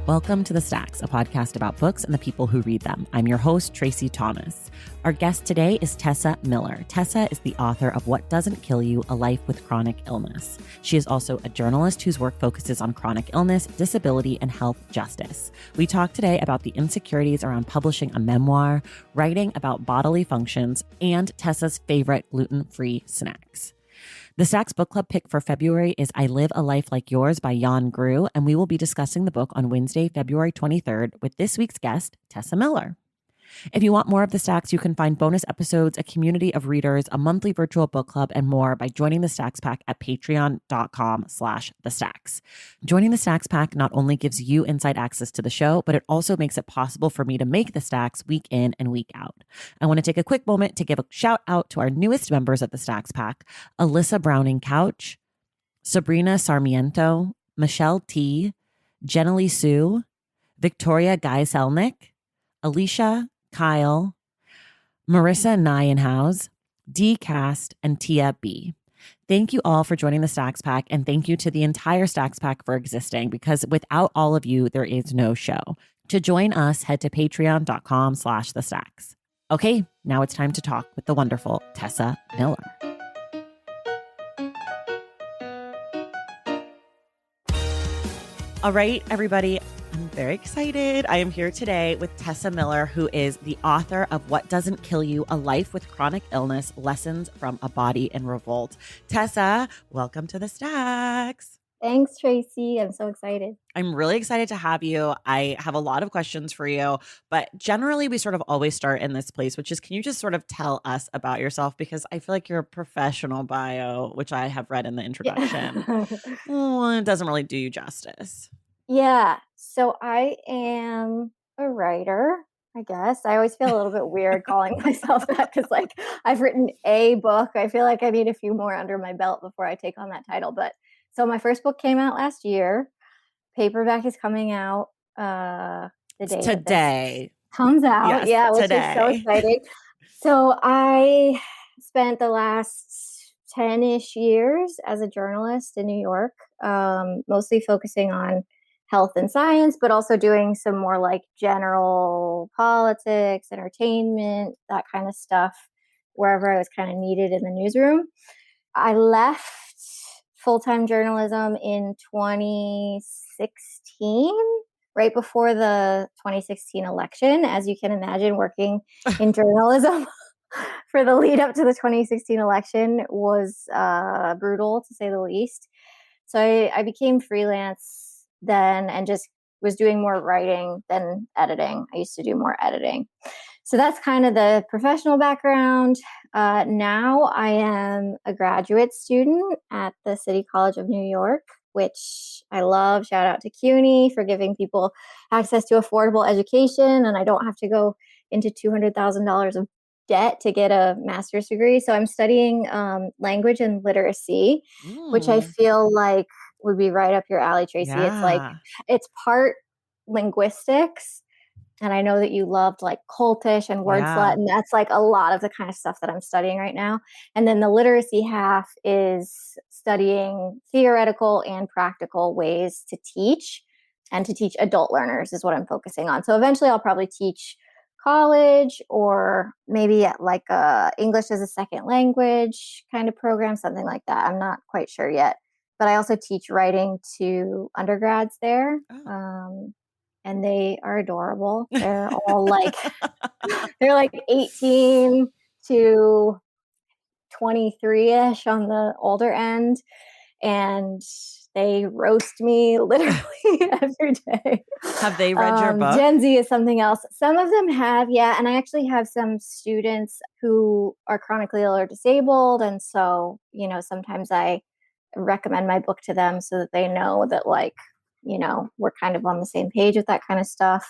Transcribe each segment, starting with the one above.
Welcome to The Stacks, a podcast about books and the people who read them. I'm your host, Tracy Thomas. Our guest today is Tessa Miller. Tessa is the author of What Doesn't Kill You, A Life with Chronic Illness. She is also a journalist whose work focuses on chronic illness, disability, and health justice. We talk today about the insecurities around publishing a memoir, writing about bodily functions, and Tessa's favorite gluten-free snacks. The Stacks Book Club pick for February is I Live a Life Like Yours by Jan Grew, and we will be discussing the book on Wednesday, February 23rd with this week's guest, Tessa Miller. If you want more of The Stacks, you can find bonus episodes, a community of readers, a monthly virtual book club, and more by joining the Stacks Pack at patreon.com/thestacks. Joining the Stacks Pack not only gives you inside access to the show, but it also makes it possible for me to make the Stacks week in and week out. I want to take a quick moment to give a shout out to our newest members of the Stacks Pack, Alyssa Browning Couch, Sabrina Sarmiento, Michelle T, Jenny Sue, Victoria Guy-Selnick, Alicia, Kyle, Marissa Nyenhouse, D. Cast, and Tia B. Thank you all for joining the Stacks Pack, and thank you to the entire Stacks Pack for existing, because without all of you, there is no show. To join us, head to patreon.com/thestacks. Okay, now it's time to talk with the wonderful Tessa Miller. All right, everybody. I'm very excited. I am here today with Tessa Miller, who is the author of What Doesn't Kill You, A Life with Chronic Illness, Lessons from a Body in Revolt. Tessa, welcome to the Stacks. Thanks, Tracy. I'm so excited. I'm really excited to have you. I have a lot of questions for you, but generally we sort of always start in this place, which is, can you just sort of tell us about yourself? Because I feel like your professional bio, which I have read in the introduction, it doesn't really do you justice. Yeah. So I am a writer, I guess. I always feel a little bit weird calling myself that because, like, I've written a book. I feel like I need a few more under my belt before I take on that title. But so my first book came out last year. Paperback is coming out the day today. Comes out. Yes, which today. is so exciting. So I spent the last 10-ish years as a journalist in New York, mostly focusing on health and science, but also doing some more like general politics, entertainment, that kind of stuff, wherever I was kind of needed in the newsroom. I left full-time journalism in 2016, right before the 2016 election. As you can imagine, working in journalism for the lead up to the 2016 election was brutal, to say the least. So I became freelance then and just was doing more writing than editing. I used to do more editing. So that's kind of the professional background. Now I am a graduate student at the City College of New York, which I love. Shout out to CUNY for giving people access to affordable education, and I don't have to go into $200,000 of debt to get a master's degree. So I'm studying language and literacy, which I feel like would be right up your alley, Tracy. Yeah. It's like, it's part linguistics. And I know that you loved like cultish and word slut, and that's like a lot of the kind of stuff that I'm studying right now. And then the literacy half is studying theoretical and practical ways to teach, and to teach adult learners is what I'm focusing on. So eventually I'll probably teach college, or maybe at like a English as a second language kind of program, something like that. I'm not quite sure yet. But I also teach writing to undergrads there. And they are adorable. They're all like, they're like 18 to 23-ish on the older end. And they roast me literally every day. Have they read your book? Gen Z is something else. Some of them have, yeah. And I actually have some students who are chronically ill or disabled. And so, sometimes I recommend my book to them so that they know that, like, we're kind of on the same page with that kind of stuff.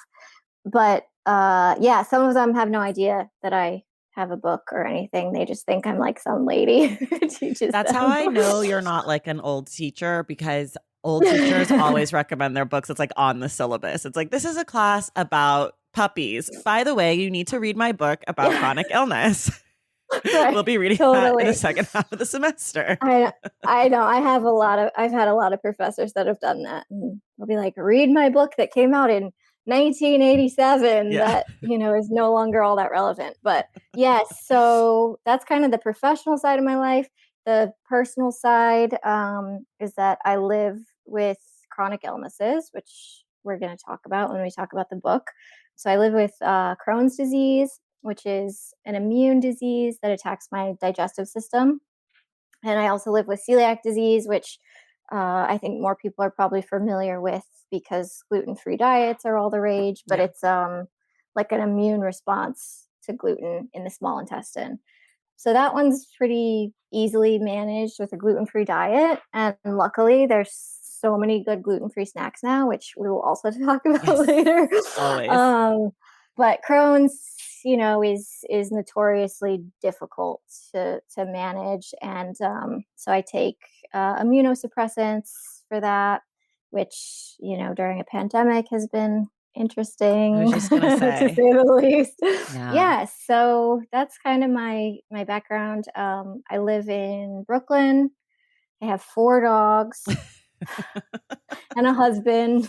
But some of them have no idea that I have a book or anything. They just think I'm like some lady who teaches That's them. how I know you're not like an old teacher, because old teachers always recommend their books. It's like on the syllabus. It's like, this is a class about puppies. By the way, you need to read my book about chronic illness. Right. We'll be reading that in the Totally. second half of the semester. I I know. I've had a lot of professors that have done that. And they'll be like, read my book that came out in 1987 Yeah. that, is no longer all that relevant. But yes, so that's kind of the professional side of my life. The personal side is that I live with chronic illnesses, which we're going to talk about when we talk about the book. So I live with Crohn's disease, which is an immune disease that attacks my digestive system. And I also live with celiac disease, which I think more people are probably familiar with because gluten-free diets are all the rage, but Yeah. it's like an immune response to gluten in the small intestine. So that one's pretty easily managed with a gluten-free diet. And luckily, there's so many good gluten-free snacks now, which we will also talk about Yes. later. Always. But Crohn's, is notoriously difficult to manage, and so I take immunosuppressants for that, which during a pandemic has been I interesting was just gonna to say say. the least. Yeah. Yeah, so that's kind of my background. I live in Brooklyn. I have 4 dogs and a husband.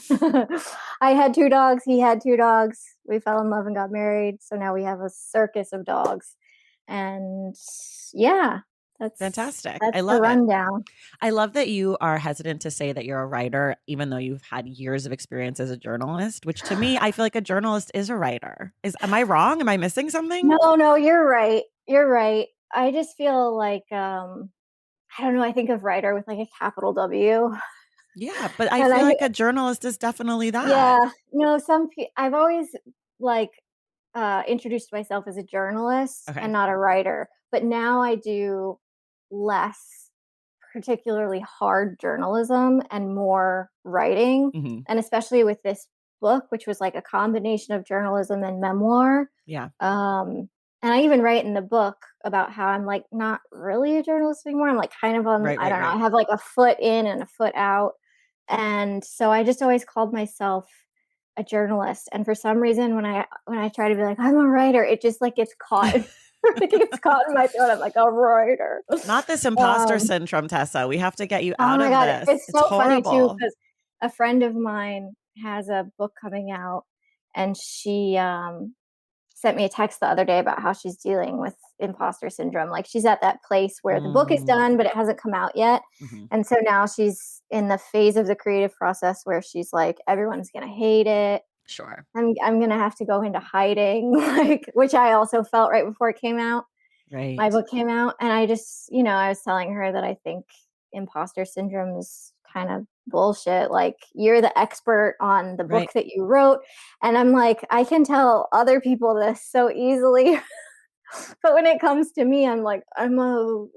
I had 2 dogs. He had 2 dogs. We fell in love and got married. So now we have a circus of dogs. And yeah, Fantastic. I that's the love it. rundown. I love that you are hesitant to say that you're a writer, even though you've had years of experience as a journalist, which to me, I feel like a journalist is a writer. Am I wrong? Am I missing something? No, no, you're right. You're right. I just feel like I don't know. I think of writer with like a capital W, Yeah, but I and feel I like a journalist is definitely that. yeah no I've always like introduced myself as a journalist and Okay. not a writer, but now I do less particularly hard journalism and more writing, Hmm. and especially with this book, which was like a combination of journalism and memoir. Yeah. um, and I even write in the book about how I'm like not really a journalist anymore. I'm like kind of on, Right, I right, don't know, I right. have like a foot in and a foot out. And so I just always called myself a journalist. And for some reason when I try to be like, I'm a writer, it just like gets caught. It gets caught in my throat. I'm like a writer. Not this imposter Um, syndrome, Tessa. We have to get you oh out my of God. this. It's It's so funny too, horrible. because a friend of mine has a book coming out, and she sent me a text the other day about how she's dealing with imposter syndrome. Like she's at that place where the book is Mm, done, but it hasn't come out yet. hmm. And so now she's in the phase of the creative process where she's like, everyone's gonna hate it. Sure. I'm gonna have to go into hiding, like, which I also felt right before it came out. My Right. book came out, and I just, I was telling her that I think imposter syndrome is kind of bullshit. Like, you're the expert on the book Right. that you wrote. And I'm like, I can tell other people this so easily. But when it comes to me, I'm like, I'm a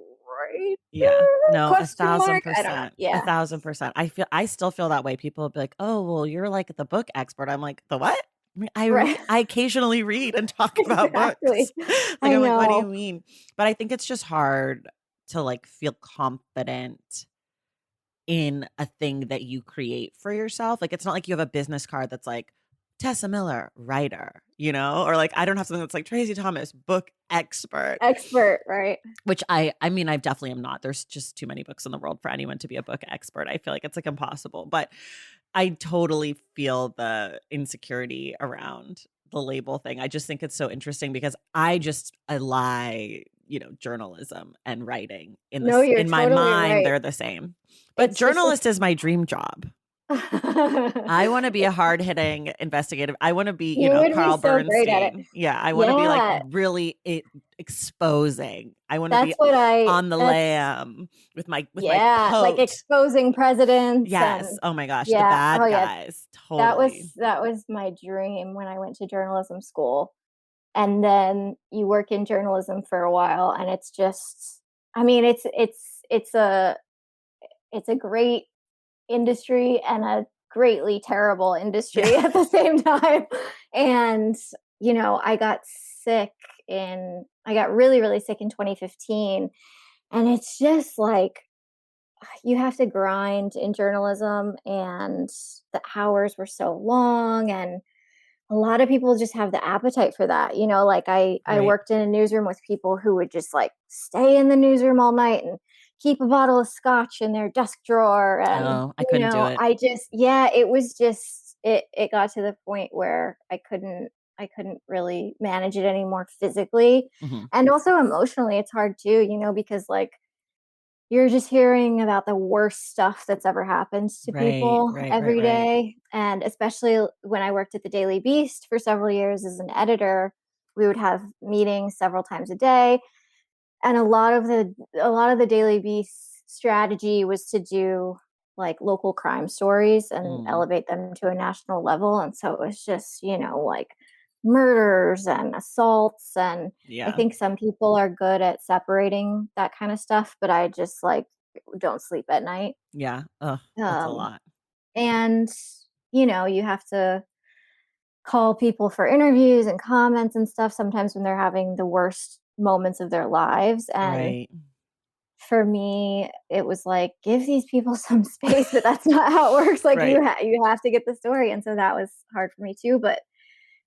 Yeah. writer? No, a Question thousand mark. I don't know. percent. A Yeah. thousand percent. I still feel that way. People will be like, oh, well, you're like the book expert. I'm like, the what? I mean, Right. I occasionally read and talk about books. Exactly. Like, I I'm like, what do you know. mean? But I think it's just hard to like feel confident in a thing that you create for yourself. Like, it's not like you have a business card that's like Tessa Miller, writer, or like I don't have something that's like Tracy Thomas, book expert, Expert, right? which I mean, I definitely am not. There's just too many books in the world for anyone to be a book expert. I feel like it's like impossible, but I totally feel the insecurity around the label thing. I just think it's so interesting because I lie, journalism and writing No, you're in my totally mind, right. they're the same. But It's just journalist is my dream job. I want to be a hard-hitting investigative. I want to be, You would be Carl so great at it. Bernstein. Yeah, I want to be like Yeah, really exposing. I want to be that's what I on the that's lam with my yeah, like coat. exposing presidents Yes. and Oh my gosh, the yeah, oh bad yeah, guys. Totally. that was my dream when I went to journalism school. And then you work in journalism for a while, and it's just, I mean, it's a great industry and a greatly terrible industry Yeah. at the same time. And, I got I got really, really sick in 2015. And it's just like, you have to grind in journalism, and the hours were so long. And a lot of people just have the appetite for that. Like I Right. worked in a newsroom with people who would just like stay in the newsroom all night and keep a bottle of scotch in their desk drawer. And, Oh, I couldn't do it. yeah, it was just, it got to the point where I couldn't really manage it anymore physically. Mhm. And also emotionally, it's hard too, because like you're just hearing about the worst stuff that's ever happened to Right, people right, right, every right. day, and especially when I worked at the Daily Beast for several years as an editor, we would have meetings several times a day, and a lot of the Daily Beast strategy was to do, like, local crime stories and Mm, elevate them to a national level, and so it was just, like, murders and assaults, and I yeah, think some people are good at separating that kinda stuff, but I just, like, don't sleep at night. yeah. Ugh, that's a Um, lot. and, you have to call people for interviews and comments and stuff sometimes when they're having the worst moments of their lives, and Right. for me, it was like, give these people some space, but that's not how it works. Like Right. you have to get the story, and so that was hard for me too. But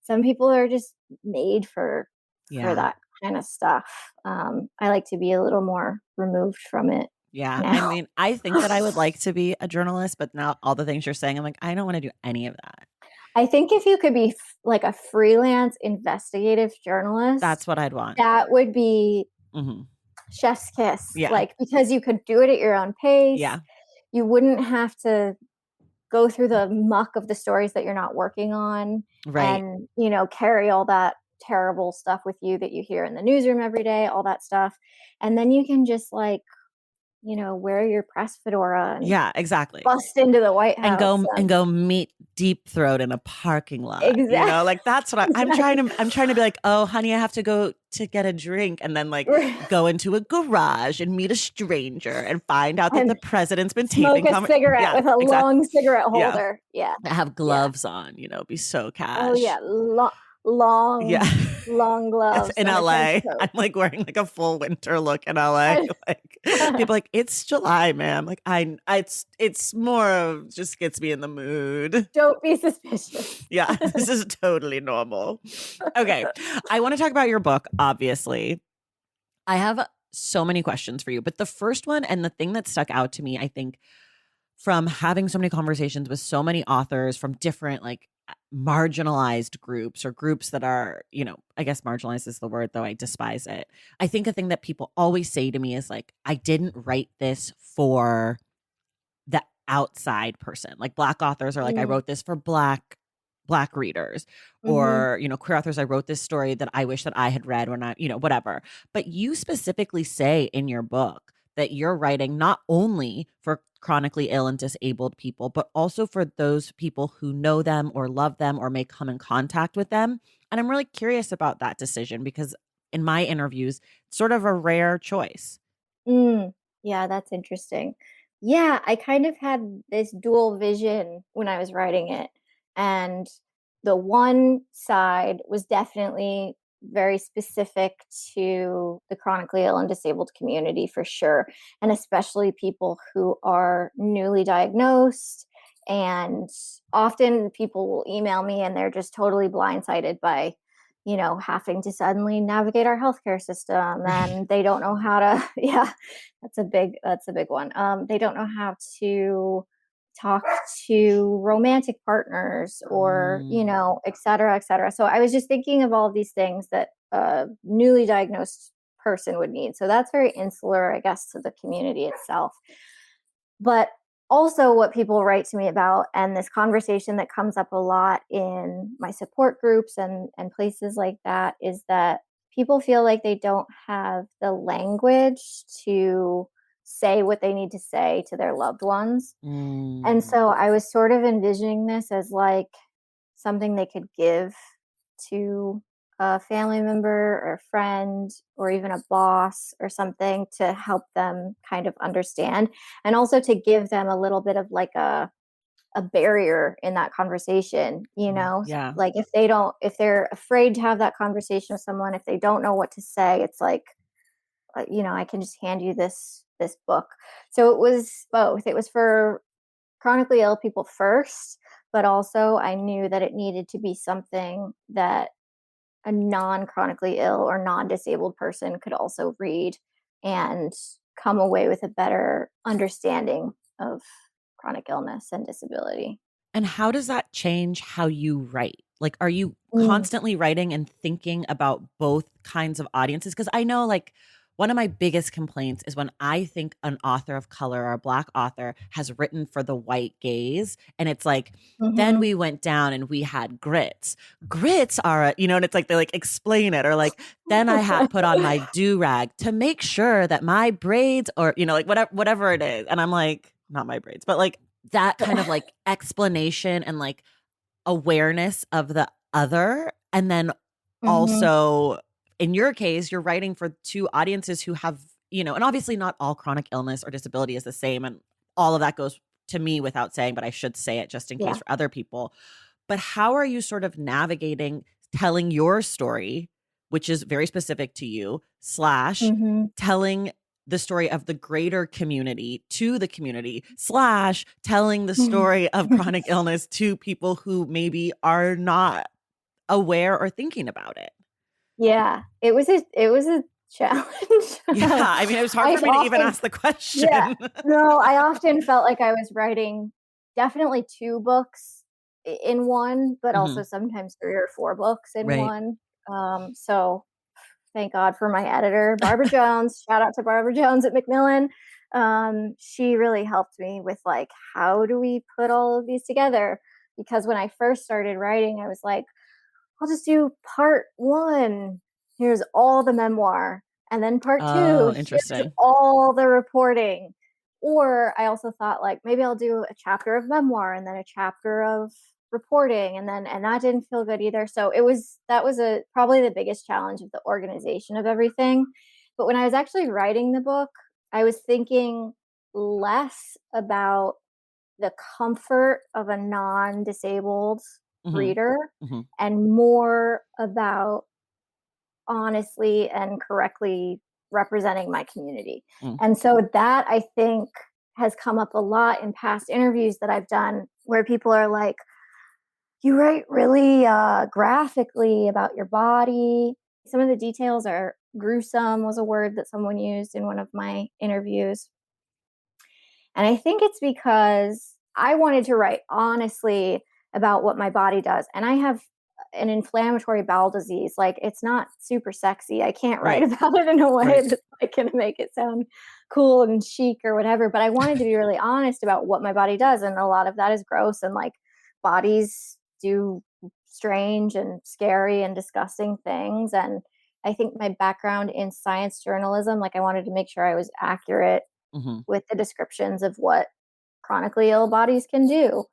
some people are just made for Yeah. that kind of stuff. I like to be a little more removed from it Yeah. I now. mean, I think that I would like to be a journalist, but now all the things you're saying, I'm like, I don't wanna do any of that. I think if you could be like a freelance investigative journalist, That's what I'd want. that would be Mhm. chef's kiss. Yeah. Like because you could do it at your own pace. Yeah. You wouldn't have to go through the muck of the stories that you're not working on Right. and, carry all that terrible stuff with you that you hear in the newsroom every day, all that stuff. And then you can just like, wear your press fedora and Yeah, exactly. bust into the White And House. go meet Deep Throat in a parking lot, Exactly. like, that's what Exactly. I'm trying to be like, "Oh, honey, I have to go to get a drink," and then, like, go into a garage and meet a stranger and find out that the And president's been smoke taping a cigarette yeah, with a exactly. long cigarette Yeah. holder. Yeah. Have Yeah. gloves on, be so Oh, yeah. cash. Yeah. Long, long It's gloves in and a trench LA. coat. I'm, like, wearing, like, a full winter look in LA, like, people are like, "It's July, ma'am." Like, it's more of just gets me in the mood. Don't be suspicious. Yeah, this is totally normal. Okay, I wanna talk about your book, obviously. I have so many questions for you, but the first one and the thing that stuck out to me, I think, from having so many conversations with so many authors from different, like, marginalized groups or groups that are, I guess marginalized is the word, though I despise it. I think a thing that people always say to me is, like, "I didn't write this for the outside person." Like Black authors are like, "I Mm, wrote this for Black readers," mhm. or, queer authors, "I wrote this story that I wish that I had read when I," whatever. But you specifically say in your book that you're writing not only for chronically ill and disabled people, but also for those people who know them or love them or may come in contact with them. And I'm really curious about that decision because in my interviews, it's sort of a rare choice. Mm, yeah, that's interesting. Yeah, I kind of had this dual vision when I was writing it. And the one side was definitely very specific to the chronically ill and disabled community for sure. And especially people who are newly diagnosed. And often people will email me and they're just totally blindsided by having to suddenly navigate our healthcare system Right. and they don't know how to yeah, that's a big one. They don't know how to talk to romantic partners or, Mm, et cetera, et cetera. So I was just thinking of all of these things that a newly diagnosed person would need. So that's very insular, I guess, to the community itself. But also, what people write to me about, and this conversation that comes up a lot in my support groups and places like that, is that people feel like they don't have the language to say what they need to say to their loved ones. And mm. so I was sort of envisioning this as like something they could give to a family member or a friend or even a boss or something to help them kind of understand and also to give them a little bit of like a barrier in that conversation, Yeah. like if they're afraid to have that conversation with someone, if they don't know what to say, it's like I can just hand you this book. So it was both. It was for chronically ill people first, but also I knew that it needed to be something that a non-chronically ill or non-disabled person could also read and come away with a better understanding of chronic illness and disability. And how does that change how you write? Like, are you Mm. constantly writing and thinking about both kinds of audiences? Because I know, like, one of my biggest complaints is when I think an author of color or a Black author has written for the white gaze, and it's like, then Mhm. we went down and we had grits. Grits are, and it's like they like explain it, or like, then I had put on my do rag to make sure that my braids, or like whatever it is, and I'm like, not my braids, but like that kind of like explanation and like awareness of the other. And then Mhm. also in your case, you're writing for two audiences who have, and obviously not all chronic illness or disability is the same. And all of that goes to me without saying, but I should say it just in case Yeah. for other people. But how are you sort of navigating telling your story, which is very specific to you, slash Mhm. telling the story of the greater community to the community, slash telling the story of chronic illness to people who maybe are not aware or thinking about it? Yeah, it was a challenge. Yeah, I mean, it was hard I've for me to even often ask the Yeah. question. No, I often felt like I was writing definitely 2 books in one, but also Mhm. sometimes 3 or 4 books in Right. one. So thank God for my editor, Barbara Jones. Shout out to Barbara Jones at Macmillan. She really helped me with like, how do we put all of these together? Because when I first started writing, I was like, I'll just do part one. Here's all the memoir. And then part two, Oh, here's interesting. all the reporting. Or I also thought like maybe I'll do a chapter of memoir and then a chapter of reporting and that didn't feel good either. So that was a probably the biggest challenge of the organization of everything. But when I was actually writing the book, I was thinking less about the comfort of a non-disabled Mhm. reader Mhm. and more about honestly and correctly representing my community. Mm. And so that I think has come up a lot in past interviews that I've done where people are like, you write really graphically about your body. Some of the details are gruesome, was a word that someone used in one of my interviews. And I think it's because I wanted to write honestly about what my body does. And I have an inflammatory bowel disease. Like, it's not super sexy. I can't write Right. about it in a way Right. that's like going to make it sound cool and chic or whatever. But I wanted to be really honest about what my body does. And a lot of that is gross. And like, bodies do strange and scary and disgusting things. And I think my background in science journalism, like, I wanted to make sure I was accurate Mhm. with the descriptions of what chronically ill bodies can do.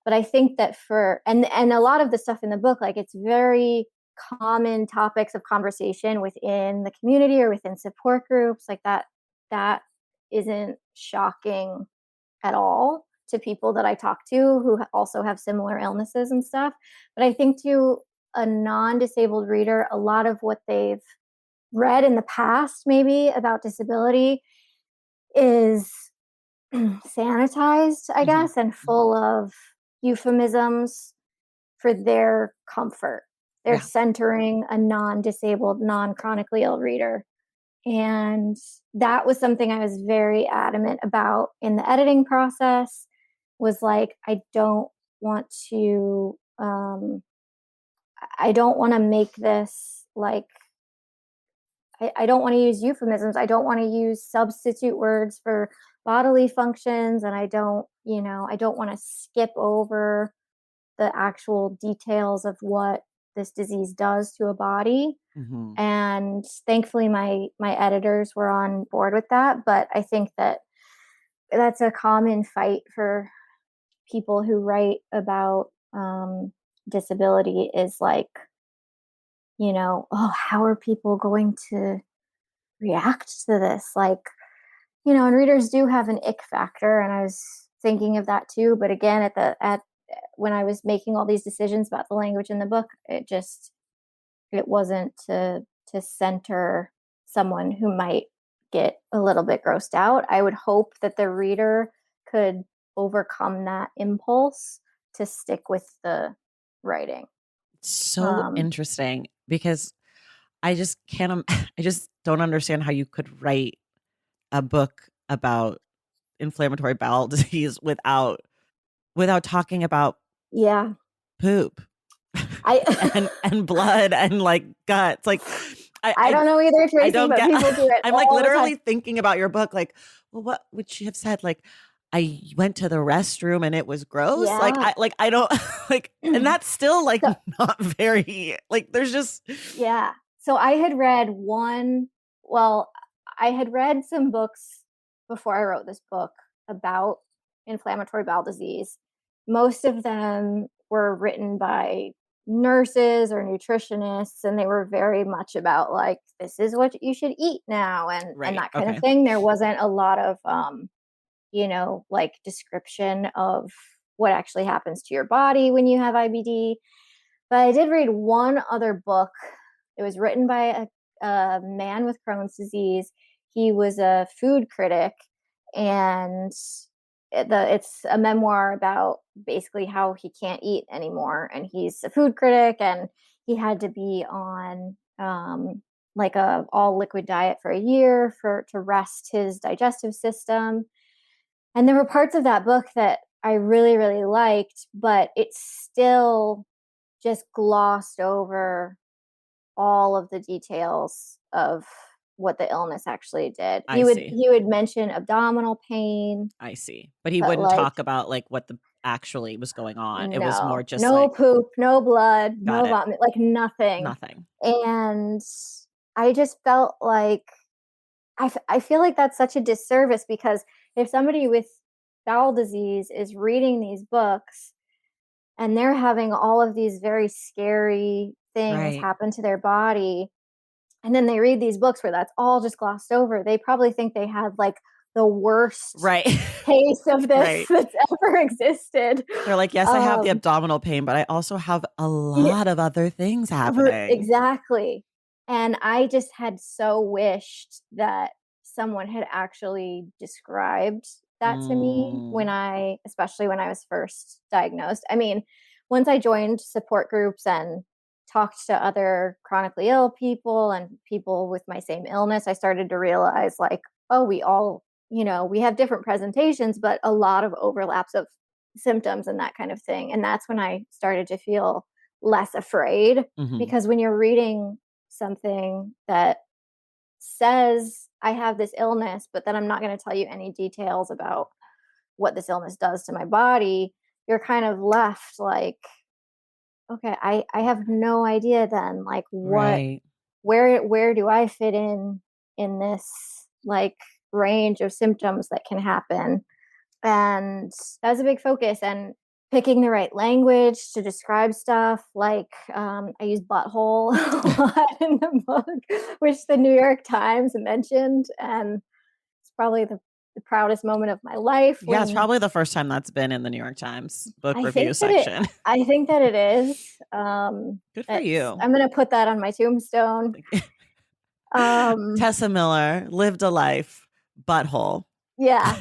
But I think that and a lot of the stuff in the book, like, it's very common topics of conversation within the community or within support groups, like that isn't shocking at all to people that I talk to who also have similar illnesses and stuff. But I think to a non-disabled reader, a lot of what they've read in the past maybe about disability is sanitized, I Mhm. guess, and Mhm. full of euphemisms for their comfort. They're Yeah. centering a non-disabled, non-chronically ill reader. And that was something I was very adamant about in the editing process, was like, want to I don't want to make this like I don't want to use euphemisms. I don't want to use substitute words for bodily functions. And I don't want to skip over the actual details of what this disease does to a body. Mhm. And thankfully my editors were on board with that. But I think that that's a common fight for people who write about disability, is like, oh, how are people going to react to this? Like, and readers do have an ick factor, and I was thinking of that too. But again, at when I was making all these decisions about the language in the book, it wasn't to center someone who might get a little bit grossed out. I would hope that the reader could overcome that impulse to stick with the writing. So interesting, because I just can't, I just don't understand how you could write a book about inflammatory bowel disease without talking about Yeah. poop and blood and like guts. Like I don't know either, I Tracy, don't but get, people do it I'm like all the time. literally thinking about your book, like, well, what would she have said? Like, I went to the restroom and it was gross. Yeah. I don't like, and that's still like So, not very, like, there's just, yeah. So I had read I had read some books before I wrote this book about inflammatory bowel disease. Most of them were written by nurses or nutritionists, and they were very much about like, this is what you should eat now, and right. that kind of Okay. thing. There wasn't a lot of like description of what actually happens to your body when you have IBD. But I did read one other book. It was written by a man with Crohn's disease. He was a food critic, and it's a memoir about basically how he can't eat anymore. And he's a food critic, and he had to be on like a all liquid diet for a year to rest his digestive system. And there were parts of that book that I really, really liked, but it still just glossed over all of the details of what the illness actually did. I see. He would mention abdominal pain, I see. But he but wouldn't like talk about like what the actually was going on. It was more just no like, poop, no blood, got no it. vomit, like nothing. Nothing. And I just felt like I feel like that's such a disservice, because if somebody with bowel disease is reading these books and they're having all of these very scary things Right. happen to their body, and then they read these books where that's all just glossed over, they probably think they had like the worst Right. case of this Right. that's ever existed. They're like, yes, I have the abdominal pain, but I also have a Yeah, lot of other things happening. exactly. And I just had so wished that someone had actually described that to me Mm, especially when I was first diagnosed. I mean, once I joined support groups and talked to other chronically ill people and people with my same illness, I started to realize like, oh, we all, we have different presentations, but a lot of overlaps of symptoms and that kind of thing. And that's when I started to feel less afraid, mhm. because when you're reading something that says I have this illness, but then I'm not going to tell you any details about what this illness does to my body, you're kind of left like, okay, I have no idea then, like, Right. where do I fit in this like range of symptoms that can happen. And that was a big focus. And picking the right language to describe stuff, like I use butthole a lot in the book, which the New York Times mentioned, and it's probably the proudest moment of my life Yeah, it's when probably the first time that's been in the New York Times book I review think that it section. I think that it is. Good for you. I'm gonna put that on my tombstone. Um, Tessa Miller lived a life, butthole. yeah,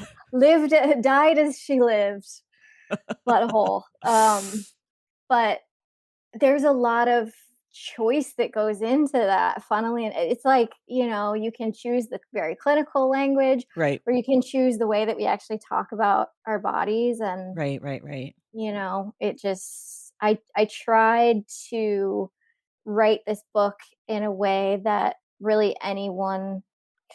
died as she lived, butthole. But there's a lot of choice that goes into that, funnily, and it's like, you can choose the very clinical language, Right. or you can choose the way that we actually talk about our bodies. And Right, right, right. it just I tried to write this book in a way that really anyone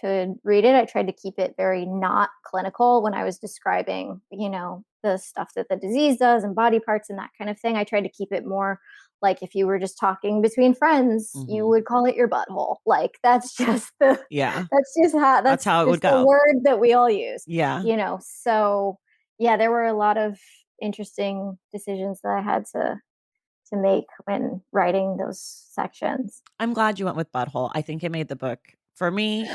could read it. I tried to keep it very not clinical when I was describing, the stuff that the disease does and body parts and that kind of thing. I tried to keep it more like if you were just talking between friends, you Mhm. would call it your butthole. Like that's just the Yeah. that's just how That's that's how it would just the go. word that we all use. Yeah. So yeah, there were a lot of interesting decisions that I had to make when writing those sections. I'm glad you went with butthole. I think it made the book for me.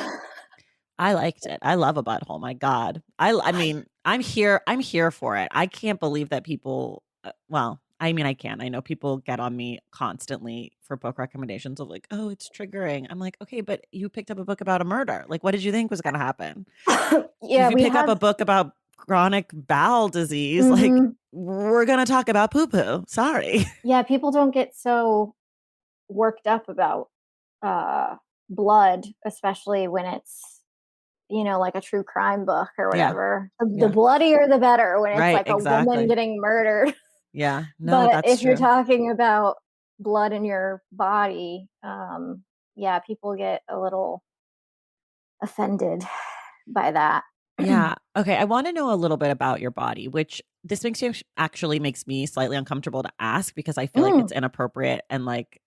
I liked it. I love a butthole. My God. I mean, I'm here for it. I can't believe that people, well, I mean, I can. I know people get on me constantly for book recommendations of like, oh, it's triggering. I'm like, okay, but you picked up a book about a murder. Like, what did you think was going to happen? Yeah, If you we pick up have a book about chronic bowel disease, like Mhm. we're going to talk about poo poo. Sorry. Yeah, people don't get so worked up about, uh, blood, especially when it's, like a true crime book or Yeah. whatever. The Yeah. bloodier the better when it's Right. like a woman Exactly. getting murdered. Yeah. No, But that's if you're true. talking about blood in your body, yeah, people get a little offended by that. Yeah. Okay. I want to know a little bit about your body, which this actually makes me slightly uncomfortable to ask because I feel like it's Mm, inappropriate and like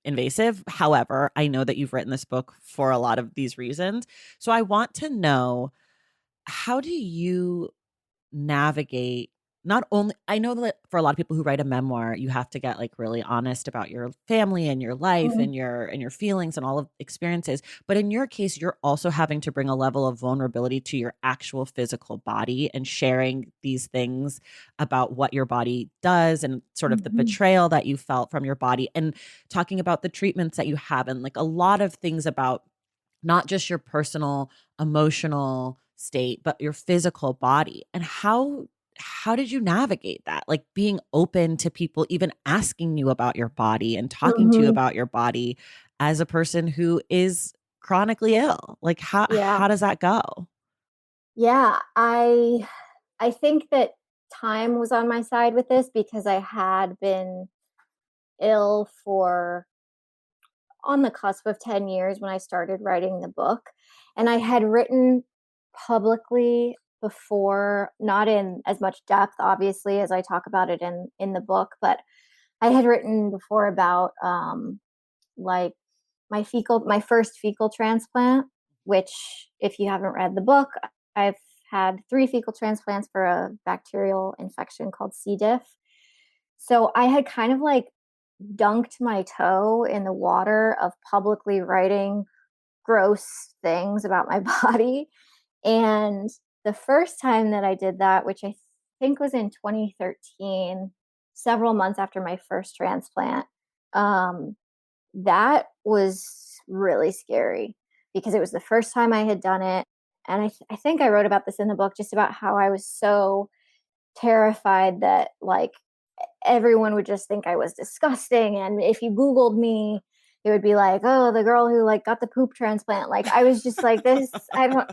invasive. However, I know that you've written this book for a lot of these reasons. So I want to know, how do you navigate, not only, I know that for a lot of people who write a memoir, you have to get like really honest about your family and your life mm, and your feelings and all of experiences, but in your case you're also having to bring a level of vulnerability to your actual physical body and sharing these things about what your body does and sort of the mhm, betrayal that you felt from your body, and talking about the treatments that you have and like a lot of things about not just your personal emotional state, but your physical body. And how did you navigate that? Like being open to people even asking you about your body and talking to you mhm. about your body as a person who is chronically ill. Like Yeah. how does that go? Yeah, I think that time was on my side with this because I had been ill for on the cusp of 10 years when I started writing the book. And I had written publicly before, not in as much depth, obviously, as I talk about it in the book, but I had written before about like my first fecal transplant, which if you haven't read the book, I've had 3 fecal transplants for a bacterial infection called C. diff. So I had kind of like dunked my toe in the water of publicly writing gross things about my body. And the first time that I did that, which I think was in 2013, several months after my first transplant, um, that was really scary because it was the first time I had done it. And I think I wrote about this in the book, just about how I was so terrified that like everyone would just think I was disgusting. And if you Googled me, it would be like, oh, the girl who like got the poop transplant. Like I was just like this, I don't,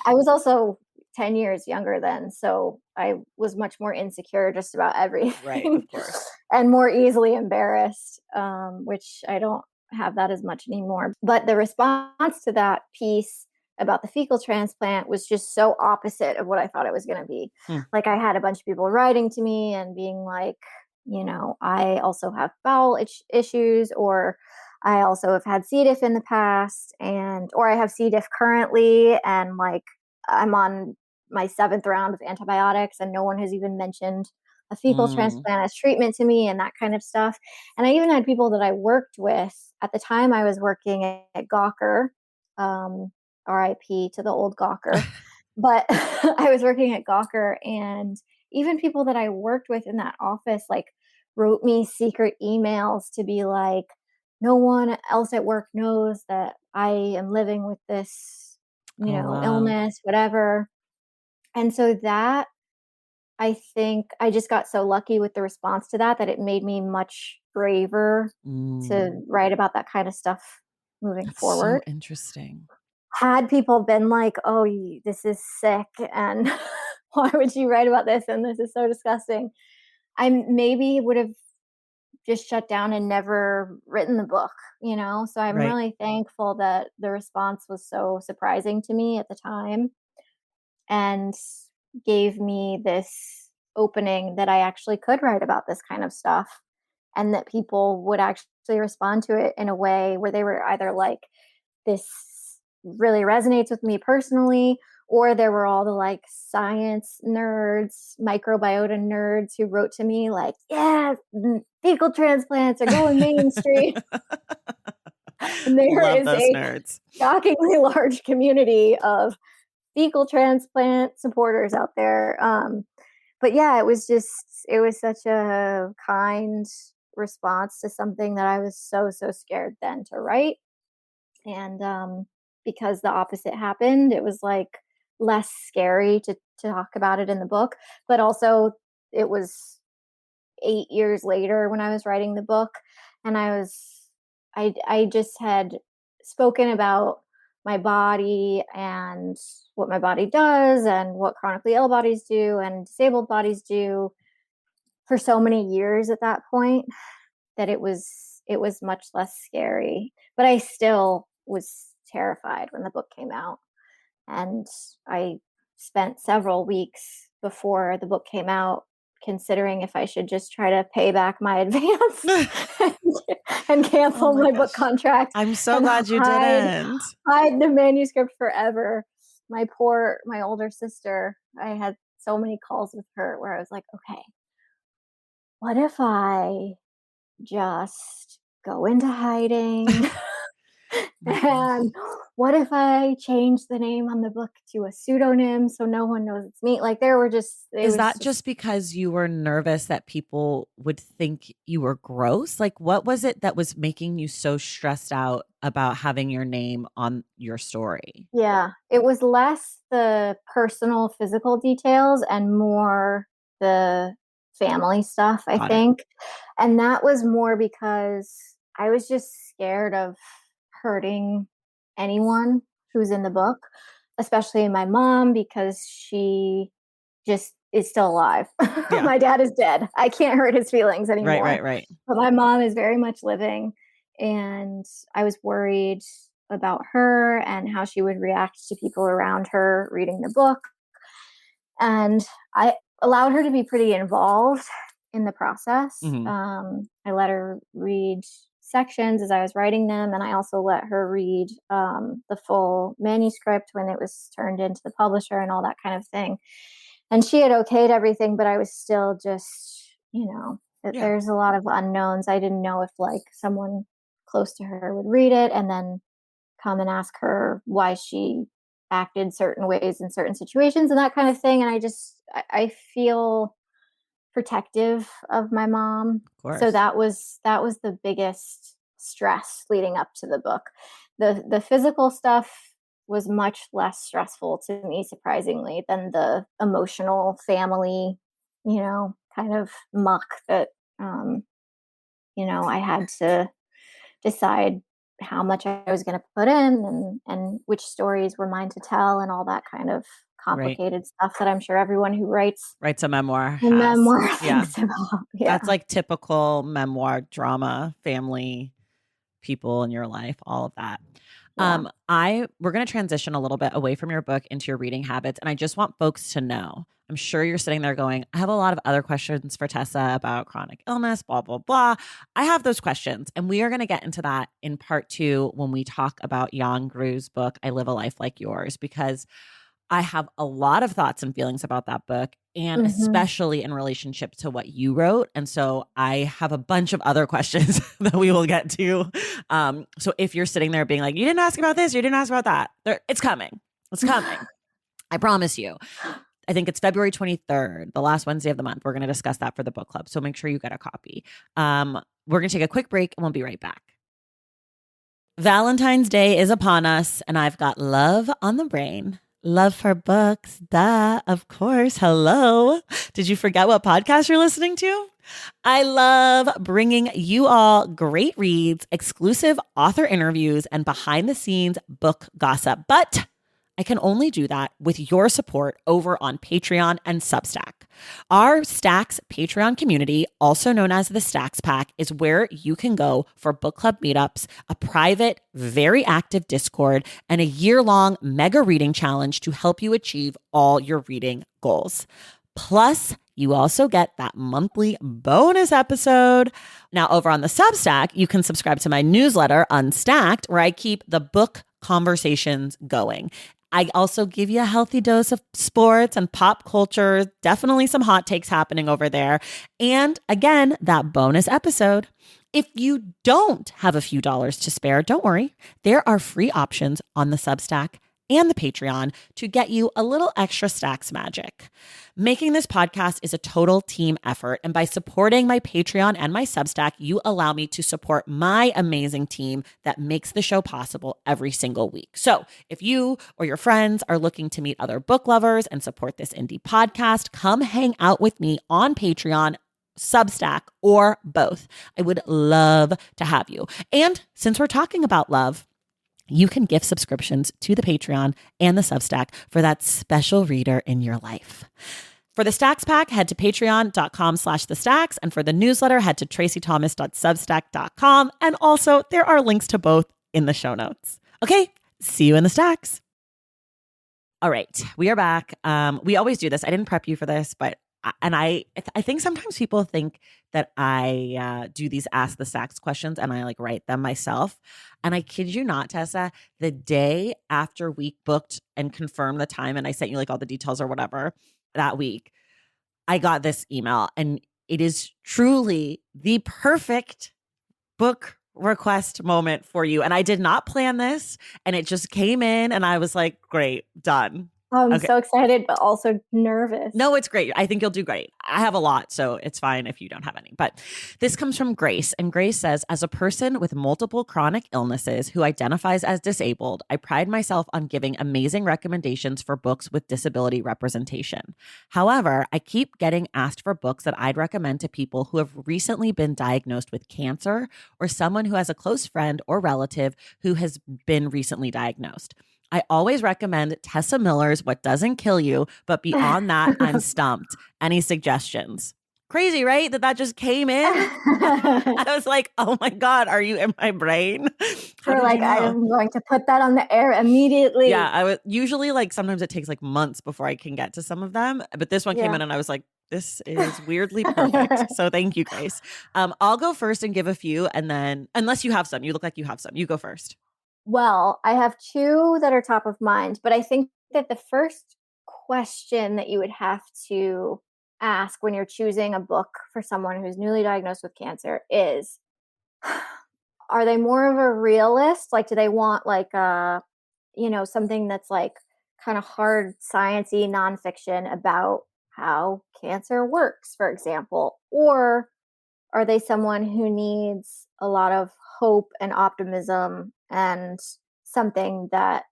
I was also 10 years younger then. So I was much more insecure just about Right, everything of course. and more easily embarrassed, which I don't have that as much anymore. But the response to that piece about the fecal transplant was just so opposite of what I thought it was going to be. Hmm. Like I had a bunch of people writing to me and being like, I also have bowel issues, or I also have had C. diff in the past, or I have C. diff currently, and like I'm on my 7th round of antibiotics, and no one has even mentioned a fecal Mm. transplant as treatment to me, and that kind of stuff. And I even had people that I worked with at the time. I was working at Gawker, um, RIP to the old Gawker, but I was working at Gawker, and even people that I worked with in that office like wrote me secret emails to be like, no one else at work knows that I am living with this, Oh wow. illness, whatever. And so that, I think I just got so lucky with the response to that it made me much braver to Mm. write about that kind of stuff moving That's so forward. interesting. Had people been like, "Oh, this is sick, and why would you write about this? And this is so disgusting," I maybe would have just shut down and never written the book, So I'm Right. really thankful that the response was so surprising to me at the time and gave me this opening that I actually could write about this kind of stuff and that people would actually respond to it in a way where they were either like, this really resonates with me personally, or there were all the like science nerds, microbiota nerds who wrote to me like, yeah, fecal transplants are going mainstream. And there Love is those a nerds. shockingly large community of fecal transplant supporters out there. But yeah, it was such a kind response to something that I was so, so scared then to write. And because the opposite happened, it was like less scary to to talk about it in the book, but also it was 8 years later when I was writing the book, and I just had spoken about my body and what my body does and what chronically ill bodies do and disabled bodies do for so many years at that point that it was much less scary. But I still was terrified when the book came out. And I spent several weeks before the book came out considering if I should just try to pay back my advance and Oh cancel my my book gosh. contract I'm so and glad you didn't. hide the manuscript forever. My older sister, I had so many calls with her where I was like, okay, what if I just go into hiding? My gosh. And what if I change the name on the book to a pseudonym so no one knows it's me? Like it Is was that just just because you were nervous that people would think you were gross? Like, what was it that was making you so stressed out about having your name on your story? yeah, it was less the personal physical details and more the family stuff, I Got it. think. And that was more because I was just scared of hurting anyone who's in the book, especially my mom, because she just is still alive. Yeah. My dad is dead. I can't hurt his feelings Right, anymore. right, right. But my mom is very much living. And I was worried about her and how she would react to people around her reading the book. And I allowed her to be pretty involved in the process. Mhm. I let her read sections as I was writing them, and I also let her read the full manuscript when it was turned into the publisher and all that kind of thing. And she had okayed everything, but I was still just, Yeah. there's a lot of unknowns. I didn't know if like someone close to her would read it and then come and ask her why she acted certain ways in certain situations and that kind of thing. And I feel protective of my mom. Of So course. that was the biggest stress leading up to the book. The physical stuff was much less stressful to me, surprisingly, than the emotional family, kind of muck that I had to decide how much I was going to put in and which stories were mine to tell and all that kind of Right. complicated stuff that I'm sure everyone who writes Writes a memoir a has. memoir Yeah. thinks about. Yeah. That's like typical memoir drama, family, people in your life, all of that. Yeah. We're going to transition a little bit away from your book into your reading habits. And I just want folks to know, I'm sure you're sitting there going, I have a lot of other questions for Tessa about chronic illness, blah, blah, blah. I have those questions. And we are going to get into that in part 2 when we talk about Jan Gru's book, I Live a Life Like Yours, because I have a lot of thoughts and feelings about that book, and Mhm. especially in relationship to what you wrote. And so I have a bunch of other questions that we will get to. So if you're sitting there being like, you didn't ask about this, you didn't ask about that, it's coming. It's coming. I promise you. I think it's February 23rd, the last Wednesday of the month. We're going to discuss that for the book club. So make sure you get a copy. We're going to take a quick break and we'll be right back. Valentine's Day is upon us, and I've got love on the brain. Love for books. Duh, of course. Hello. Did you forget what podcast you're listening to? I love bringing you all great reads, exclusive author interviews, and behind the scenes book gossip. But I can only do that with your support over on Patreon and Substack. Our Stacks Patreon community, also known as the Stacks Pack, is where you can go for book club meetups, a private, very active Discord, and a year-long mega reading challenge to help you achieve all your reading goals. Plus, you also get that monthly bonus episode. Now, over on the Substack, you can subscribe to my newsletter, Unstacked, where I keep the book conversations going. I also give you a healthy dose of sports and pop culture, definitely some hot takes happening over there. And again, that bonus episode. If you don't have a few dollars to spare, don't worry. There are free options on the Substack and the Patreon to get you a little extra stacks magic. Making this podcast is a total team effort, and by supporting my Patreon and my Substack, you allow me to support my amazing team that makes the show possible every single week. So if you or your friends are looking to meet other book lovers and support this indie podcast, come hang out with me on Patreon, Substack, or both. I would love to have you. And since we're talking about love, you can gift subscriptions to the Patreon and the Substack for that special reader in your life. For the Stacks Pack, head to patreon.com/thestacks. And for the newsletter, head to tracythomas.substack.com. And also, there are links to both in the show notes. Okay, see you in the stacks. All right, we are back. We always do this. I didn't prep you for this, but I think sometimes people think that I do these Ask the Stacks questions and I like write them myself. And I kid you not, Tessa, the day after we booked and confirmed the time and I sent you like all the details or whatever that week, I got this email and it is truly the perfect book request moment for you. And I did not plan this and it just came in and I was like, great, done. I'm so excited, but also nervous. No, it's great. I think you'll do great. I have a lot, so it's fine if you don't have any. But this comes from Grace. And Grace says, as a person with multiple chronic illnesses who identifies as disabled, I pride myself on giving amazing recommendations for books with disability representation. However, I keep getting asked for books that I'd recommend to people who have recently been diagnosed with cancer or someone who has a close friend or relative who has been recently diagnosed. I always recommend Tessa Miller's What Doesn't Kill You, but beyond that, I'm stumped. Any suggestions? Crazy, right? That just came in. I was like, oh my God, are you in my brain? You're like, I'm going to put that on the air immediately. Yeah, I would usually like sometimes it takes like months before I can get to some of them. But this one came in and I was like, this is weirdly perfect. So thank you, Grace. I'll go first and give a few. And then unless you have some, you look like you have some. You go first. Well, I have two that are top of mind, but I think that the first question that you would have to ask when you're choosing a book for someone who's newly diagnosed with cancer is, are they more of a realist? Like, do they want like something that's like kind of hard sciencey nonfiction about how cancer works, for example? Or are they someone who needs a lot of hope and optimism and something that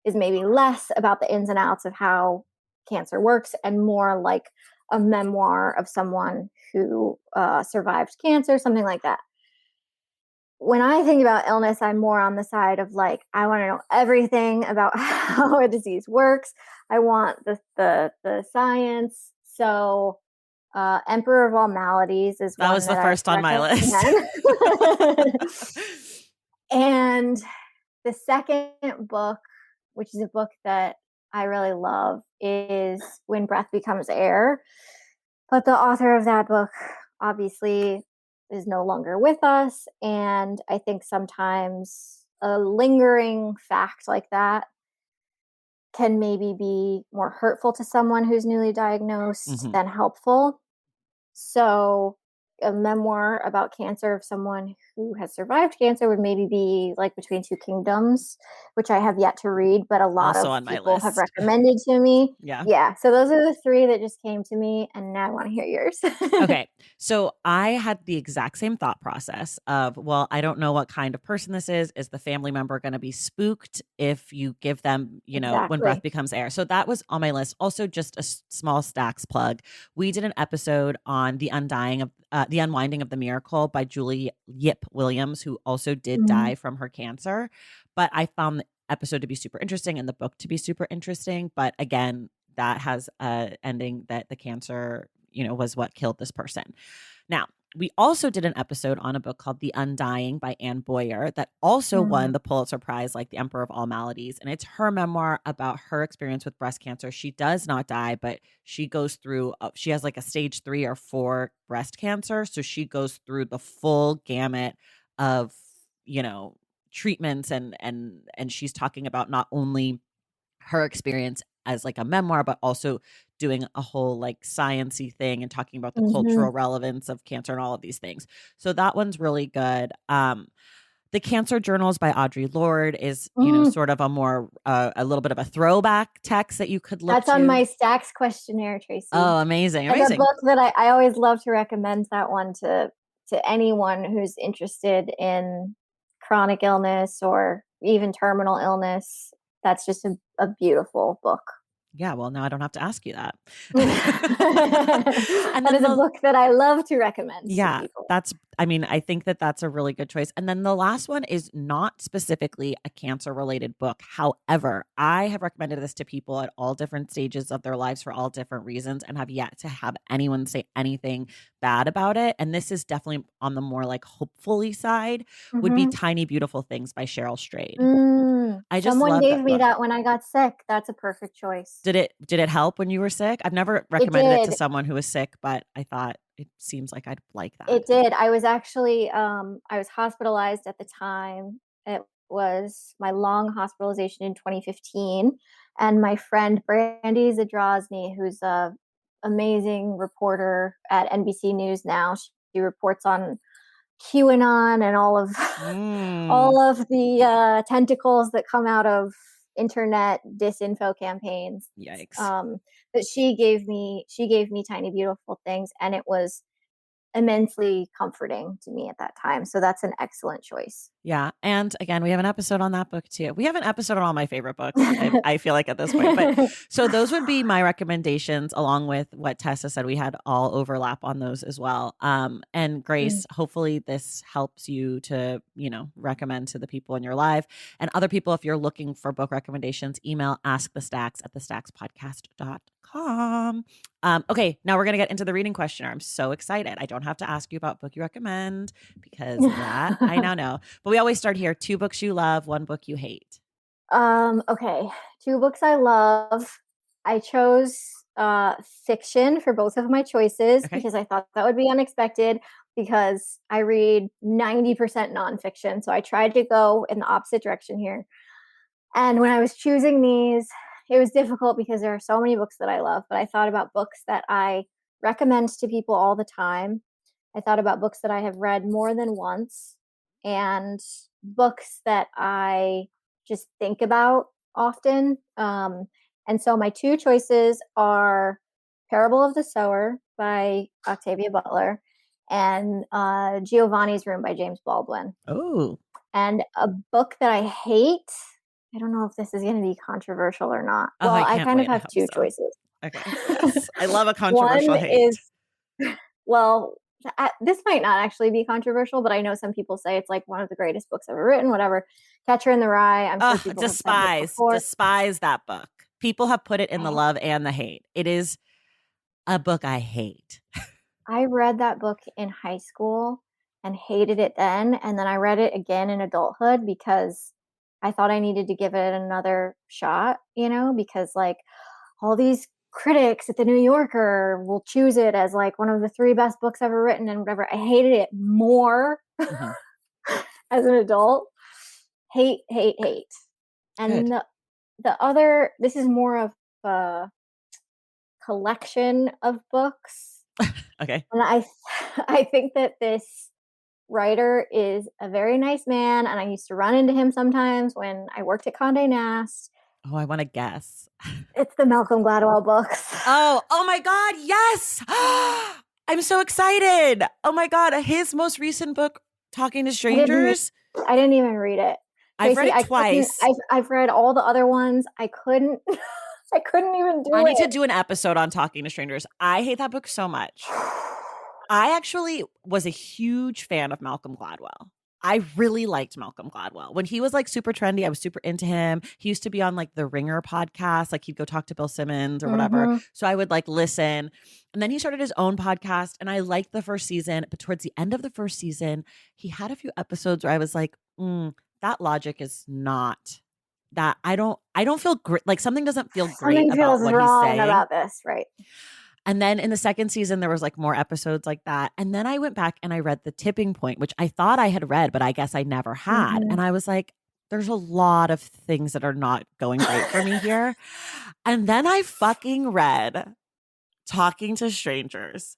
is maybe less about the ins and outs of how cancer works and more like a memoir of someone who survived cancer, something like that? When I think about illness, I'm more on the side of like, I want to know everything about how a disease works. I want the science. So Emperor of All Maladies is that one was the first on my list. And the second book, which is a book that I really love, is When Breath Becomes Air. But the author of that book obviously is no longer with us. And I think sometimes a lingering fact like that can maybe be more hurtful to someone who's newly diagnosed than helpful. So a memoir about cancer of someone who has survived cancer would maybe be like Between Two Kingdoms, which I have yet to read, but a lot also of on my people list. have recommended to me. Yeah. So those are the three that just came to me, and now I want to hear yours. Okay. So I had the exact same thought process of, well, I don't know what kind of person this is. Is the family member going to be spooked if you give them, When Breath Becomes Air? So that was on my list. Also, just a small Stacks plug. We did an episode on the Unwinding of the Miracle by Julie Yip Williams, who also did die from her cancer. But I found the episode to be super interesting and the book to be super interesting. But again, that has a ending that the cancer, was what killed this person. Now, we also did an episode on a book called The Undying by Anne Boyer that also won the Pulitzer Prize, like The Emperor of All Maladies. And it's her memoir about her experience with breast cancer. She does not die, but she goes through, she has like a stage 3 or 4 breast cancer. So she goes through the full gamut of, treatments and she's talking about not only her experience as like a memoir, but also doing a whole like science-y thing and talking about the cultural relevance of cancer and all of these things. So that one's really good. The The Cancer Journals by Audre Lorde is, Mm, sort of a more, a little bit of a throwback text that you could look that's on to. my Stacks questionnaire, Tracy. Oh, amazing. And the Amazing. book that I always love to recommend that one to anyone who's interested in chronic illness or even terminal illness. That's just a beautiful book. Yeah, well, now I don't have to ask you that. And That then is a book that I love to recommend to yeah, people. I think that that's a really good choice. And then the last one is not specifically a cancer related book. However, I have recommended this to people at all different stages of their lives for all different reasons and have yet to have anyone say anything bad about it. And this is definitely on the more like hopefully side, would be Mm-hmm. Tiny Beautiful Things by Cheryl Strayed. I just Someone love gave that me book. that when I got sick. That's a perfect choice. Did it help when you were sick? I've never It recommended it to did. someone who was sick, but I thought it seems like I'd like that. It did. I was actually I was hospitalized at the time. It was my long hospitalization in 2015, and my friend Brandy Zadrozny, who's a amazing reporter at NBC News now, she reports on QAnon and all of Mm, all of the tentacles that come out of internet disinfo campaigns. yikes. Um, but she gave me Tiny Beautiful Things, and it was immensely comforting to me at that time. So that's an excellent choice. Yeah. And again, we have an episode on that book too. We have an episode on all my favorite books, I feel like at this point. But so those would be my recommendations, along with what Tessa said. We had all overlap on those as well. And Grace, hopefully this helps you to, recommend to the people in your life and other people. If you're looking for book recommendations, email askthestacks@thestackspodcast.com. Okay, now we're going to get into the reading questionnaire. I'm so excited. I don't have to ask you about book you recommend because that I now know. But we always start here. 2 books you love, 1 book you hate. Okay. 2 books I love. I chose fiction for both of my choices Okay. because I thought that would be unexpected because I read 90% nonfiction. So I tried to go in the opposite direction here. And when I was choosing these, it was difficult because there are so many books that I love, but I thought about books that I recommend to people all the time. I thought about books that I have read more than once and books that I just think about often. And so my 2 choices are Parable of the Sower by Octavia Butler and Giovanni's Room by James Baldwin. Oh. And a book that I hate, I don't know if this is going to be controversial or not. Oh, Well, I I can't kind of wait. I have hope 2 so. choices. Okay. Yes. I love a One controversial hate. is, well, this might not actually be controversial, but I know some people say it's like one of the greatest books ever written, whatever. Catcher in the Rye. I'm sure people have said this before. Despise that book. People have put it in the love and the hate. It is a book I hate. I read that book in high school and hated it then. And then I read it again in adulthood because I thought I needed to give it another shot, because like all these critics at the New Yorker will choose it as like one of the 3 best books ever written and whatever. I hated it more Mhm. as an adult. Hate, hate, hate. And Good. the other, this is more of a collection of books. Okay. And I think that this writer is a very nice man, and I used to run into him sometimes when I worked at Condé Nast. Oh, I want to guess. It's the Malcolm Gladwell books. Oh my God. Yes. I'm so excited. Oh my God. His most recent book, Talking to Strangers. I didn't even read it. I've read Tracy, it twice. I've read all the other ones. I couldn't I couldn't even do it. I need to do an episode on Talking to Strangers. I hate that book so much. I actually was a huge fan of Malcolm Gladwell. I really liked Malcolm Gladwell. When he was like super trendy, I was super into him. He used to be on like the Ringer podcast. Like he'd go talk to Bill Simmons or whatever. Mm-hmm. So I would like listen. And then he started his own podcast and I liked the first season. But towards the end of the first season, he had a few episodes where I was like, that logic is not that. I don't feel great. Like something doesn't feel great about what he's saying about this, right? And then in the second season, there was like more episodes like that. And then I went back and I read The Tipping Point, which I thought I had read, but I guess I never had. Mm-hmm. And I was like, there's a lot of things that are not going great for me here. And then I fucking read Talking to Strangers.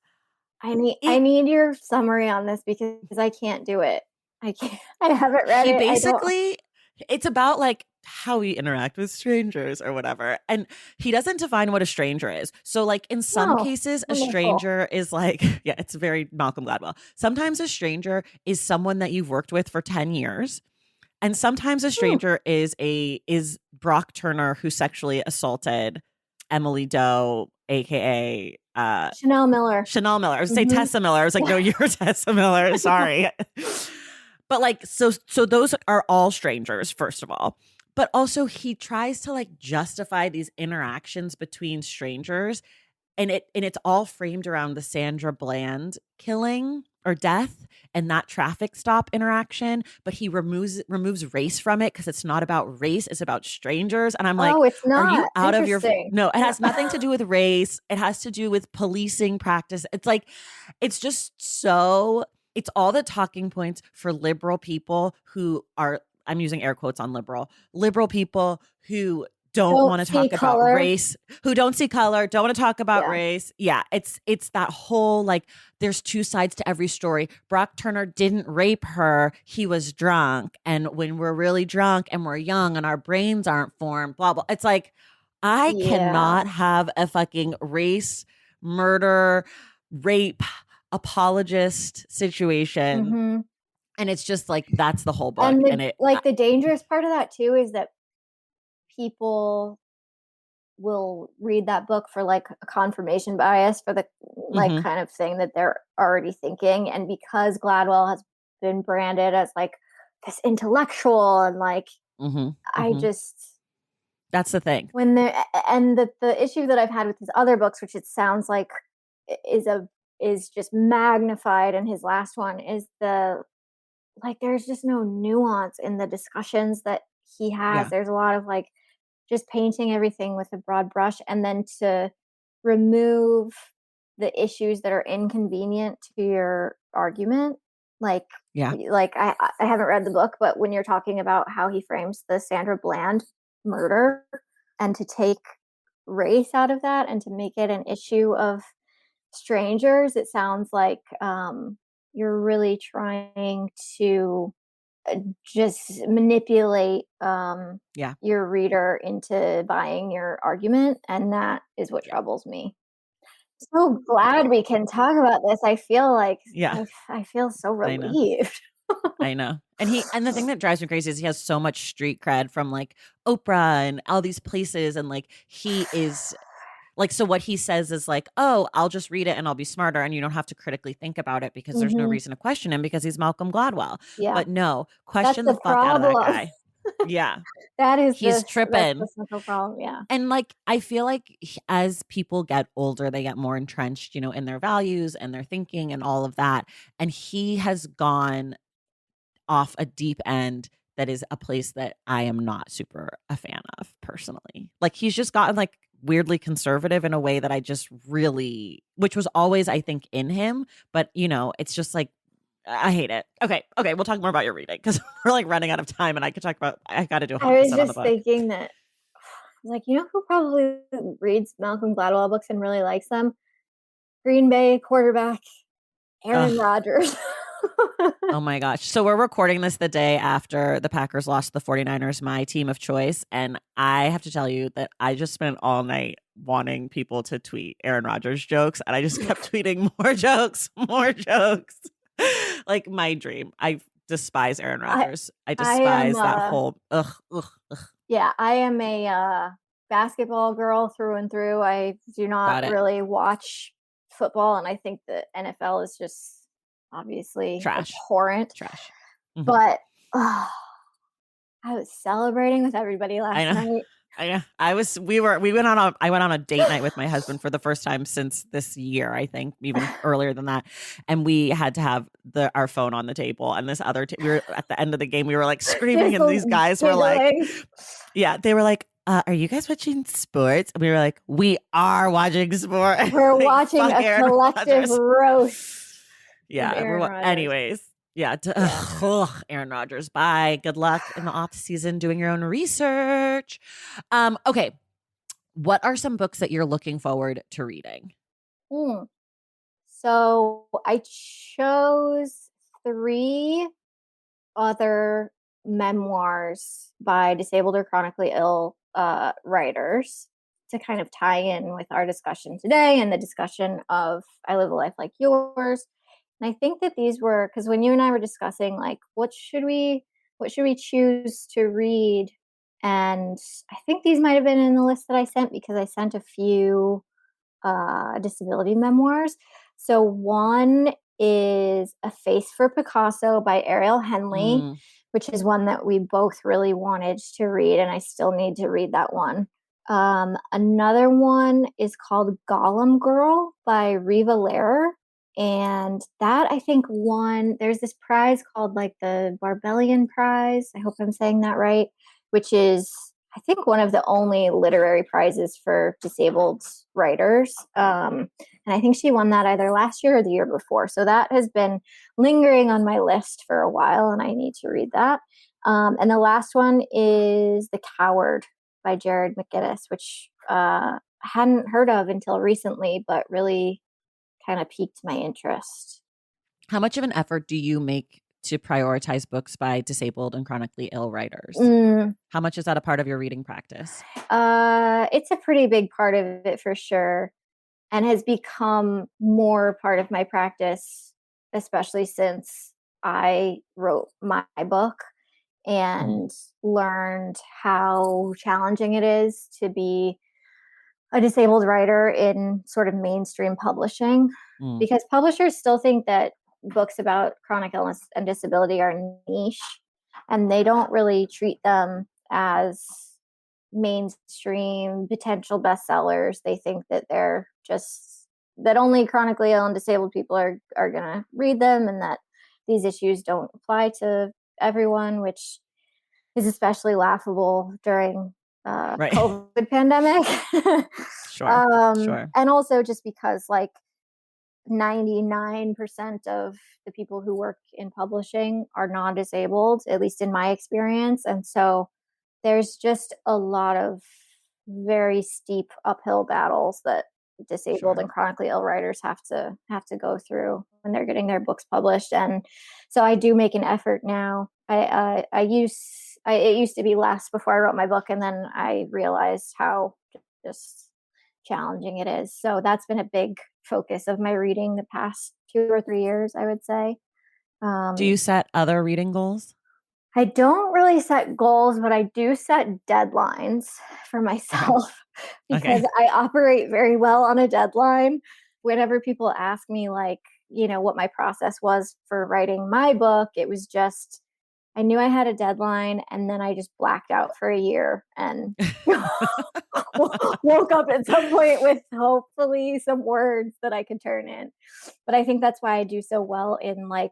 I need your summary on this because I can't do it. I can't. I haven't read He it. I don't. basically, it's about like how we interact with strangers or whatever. And he doesn't define what a stranger is. So, like, in some No. cases, a Wonderful. stranger is like, yeah, it's very Malcolm Gladwell. Sometimes a stranger is someone that you've worked with for 10 years. And sometimes a Hmm. stranger is Brock Turner who sexually assaulted Emily Doe, aka Chanel Miller. Chanel Miller. I was say Hmm. Tessa Miller. I was like, no, you're Tessa Miller. Sorry. But like, so those are all strangers, first of all. But also he tries to like justify these interactions between strangers, and it's all framed around the Sandra Bland killing or death and that traffic stop interaction, but he removes race from it because it's not about race, it's about strangers. And I'm like, Oh, it's are you not out of your interesting. no, it No. has nothing to do with race. It has to do with policing practice. It's like it's just so it's all the talking points for liberal people who are I'm using air quotes on liberal people who don't Don't want to see talk about color. race, who don't see color, don't want to talk about Yeah. race. Yeah, it's that whole like there's two sides to every story. Brock Turner didn't rape her. He was drunk. And when we're really drunk and we're young and our brains aren't formed, blah blah. It's like I Yeah. cannot have a fucking race, murder, rape apologist situation. Hmm. And it's just like that's the whole book. And And it the dangerous part of that too is that people will read that book for like a confirmation bias for the like mhm, kind of thing that they're already thinking. And because Gladwell has been branded as like this intellectual and like mhm, I mhm. just That's the thing. when the and the issue that I've had with his other books, which it sounds like is a is just magnified in his last one, is the like there's just no nuance in the discussions that he has. Yeah. There's a lot of like just painting everything with a broad brush and then to remove the issues that are inconvenient to your argument like Yeah. I haven't read the book, but when you're talking about how he frames the Sandra Bland murder and to take race out of that and to make it an issue of strangers, it sounds like you're really trying to just manipulate Yeah. your reader into buying your argument, and that is what Yeah. troubles me. So glad we can talk about this. I feel like Yeah. I feel so I know. relieved. I know. And the thing that drives me crazy is he has so much street cred from like Oprah and all these places. And like he is like, so what he says is like, oh, I'll just read it and I'll be smarter. And you don't have to critically think about it because there's no Mhm. reason to question him because he's Malcolm Gladwell. Yeah, But no, that's question the the fuck out of that problem. guy. Yeah. He's That's the tripping. central problem, yeah. And like I feel like as people get older they get more entrenched, in their values and their thinking and all of that, and he has gone off a deep end that is a place that I am not super a fan of personally. Like he's just gotten like weirdly conservative in a way that I just really which was always I think in him, but it's just like I hate it. Okay, okay, we'll talk more about your reading because we're like running out of time, and I could talk about. I got to do a whole I was episode on the just book. thinking that like, you know who probably reads Malcolm Gladwell books and really likes them? Green Bay quarterback Aaron Ugh. Rodgers. Oh my gosh. So we're recording this the day after the Packers lost to the 49ers, my team of choice. And I have to tell you that I just spent all night wanting people to tweet Aaron Rodgers jokes. And I just kept tweeting more jokes, more jokes. Like my dream. I despise Aaron I Rodgers. I I am, despise that whole, ugh, ugh, ugh. yeah, I am a, basketball girl through and through. I do not Got it. really watch football, and I think the NFL is just obviously Trash. abhorrent, Trash. Mhm. but, ugh, I was celebrating with everybody I last know. night. I know. I went on a date night with my husband for the first time since this year, I think, even earlier than that. And we had to have our phone on the table. And this we were at the end of the game, we were like screaming, Just and these guys were like, giggling. yeah, they were like, are you guys watching sports? And we were like, we are watching sport. We're Like, watching fuck a Aaron collective Rodgers. roast of Yeah, Aaron Rodgers. anyways. Yeah, Yeah. Aaron Rodgers. Bye. Good luck in the off season doing your own research. Okay. What are some books that you're looking forward to reading? Mm. So I chose 3 other memoirs by disabled or chronically ill writers to kind of tie in with our discussion today and the discussion of I Live a Life Like Yours. And I think that these were, because when you and I were discussing like what should we choose to read, and I think these might have been in the list that I sent because I sent a few disability memoirs. So one is A Face for Picasso by Ariel Henley, Mm. which is one that we both really wanted to read, and I still need to read that one. Another one is called Gollum Girl by Riva Lehrer. And that I think won, there's this prize called like the Barbellion Prize. I hope I'm saying that right, which is, I think, one of the only literary prizes for disabled writers. And I think she won that either last year or the year before. So that has been lingering on my list for a while, and I need to read that. And the last one is The Coward by Jared McGinnis, which I hadn't heard of until recently, but really kind of piqued my interest. How much of an effort do you make to prioritize books by disabled and chronically ill writers? Mm, How much is that a part of your reading practice? it's a pretty big part of it for sure, and has become more part of my practice, especially since I wrote my book Mm. and learned how challenging it is to be a disabled writer in sort of mainstream publishing, Mm. because publishers still think that books about chronic illness and disability are niche, and they don't really treat them as mainstream potential bestsellers. They think that they're just that only chronically ill and disabled people are going to read them, and that these issues don't apply to everyone, which is especially laughable during Right. COVID pandemic. Sure. Sure. And also just because like 99% of the people who work in publishing are non-disabled, at least in my experience. And so there's just a lot of very steep uphill battles that disabled Sure. and chronically ill writers have to go through when they're getting their books published. And so I do make an effort now. It used to be less before I wrote my book, and then I realized how just challenging it is. So that's been a big focus of my reading the past 2 or 3 years, I would say. Do um, you set other reading goals? I don't really set goals, but I do set deadlines for Okay. myself Okay. because I operate very well on a deadline. Whenever people ask me, like, what my process was for writing my book, it was just I knew I had a deadline, and then I just blacked out for a year and woke up at some point with hopefully some words that I could turn in. But I think that's why I do so well in like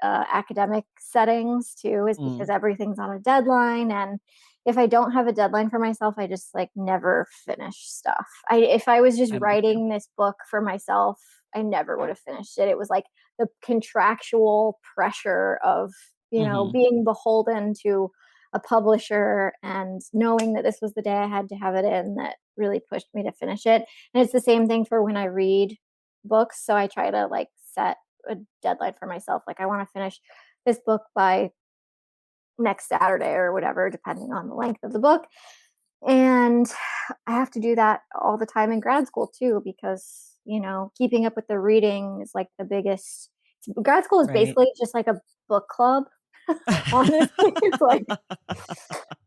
academic settings too, is because Mm. everything's on a deadline. And if I don't have a deadline for myself, I just like never finish stuff. If I was just I'm with you. writing this book for myself, I never would have finished it. It was like the contractual pressure of, Hmm. being beholden to a publisher and knowing that this was the day I had to have it in that really pushed me to finish it. And it's the same thing for when I read books. So I try to like set a deadline for myself. Like I want to finish this book by next Saturday or whatever, depending on the length of the book. And I have to do that all the time in grad school too, because, keeping up with the reading is like the biggest. Grad school is Right. basically just like a book club. Honestly, it's like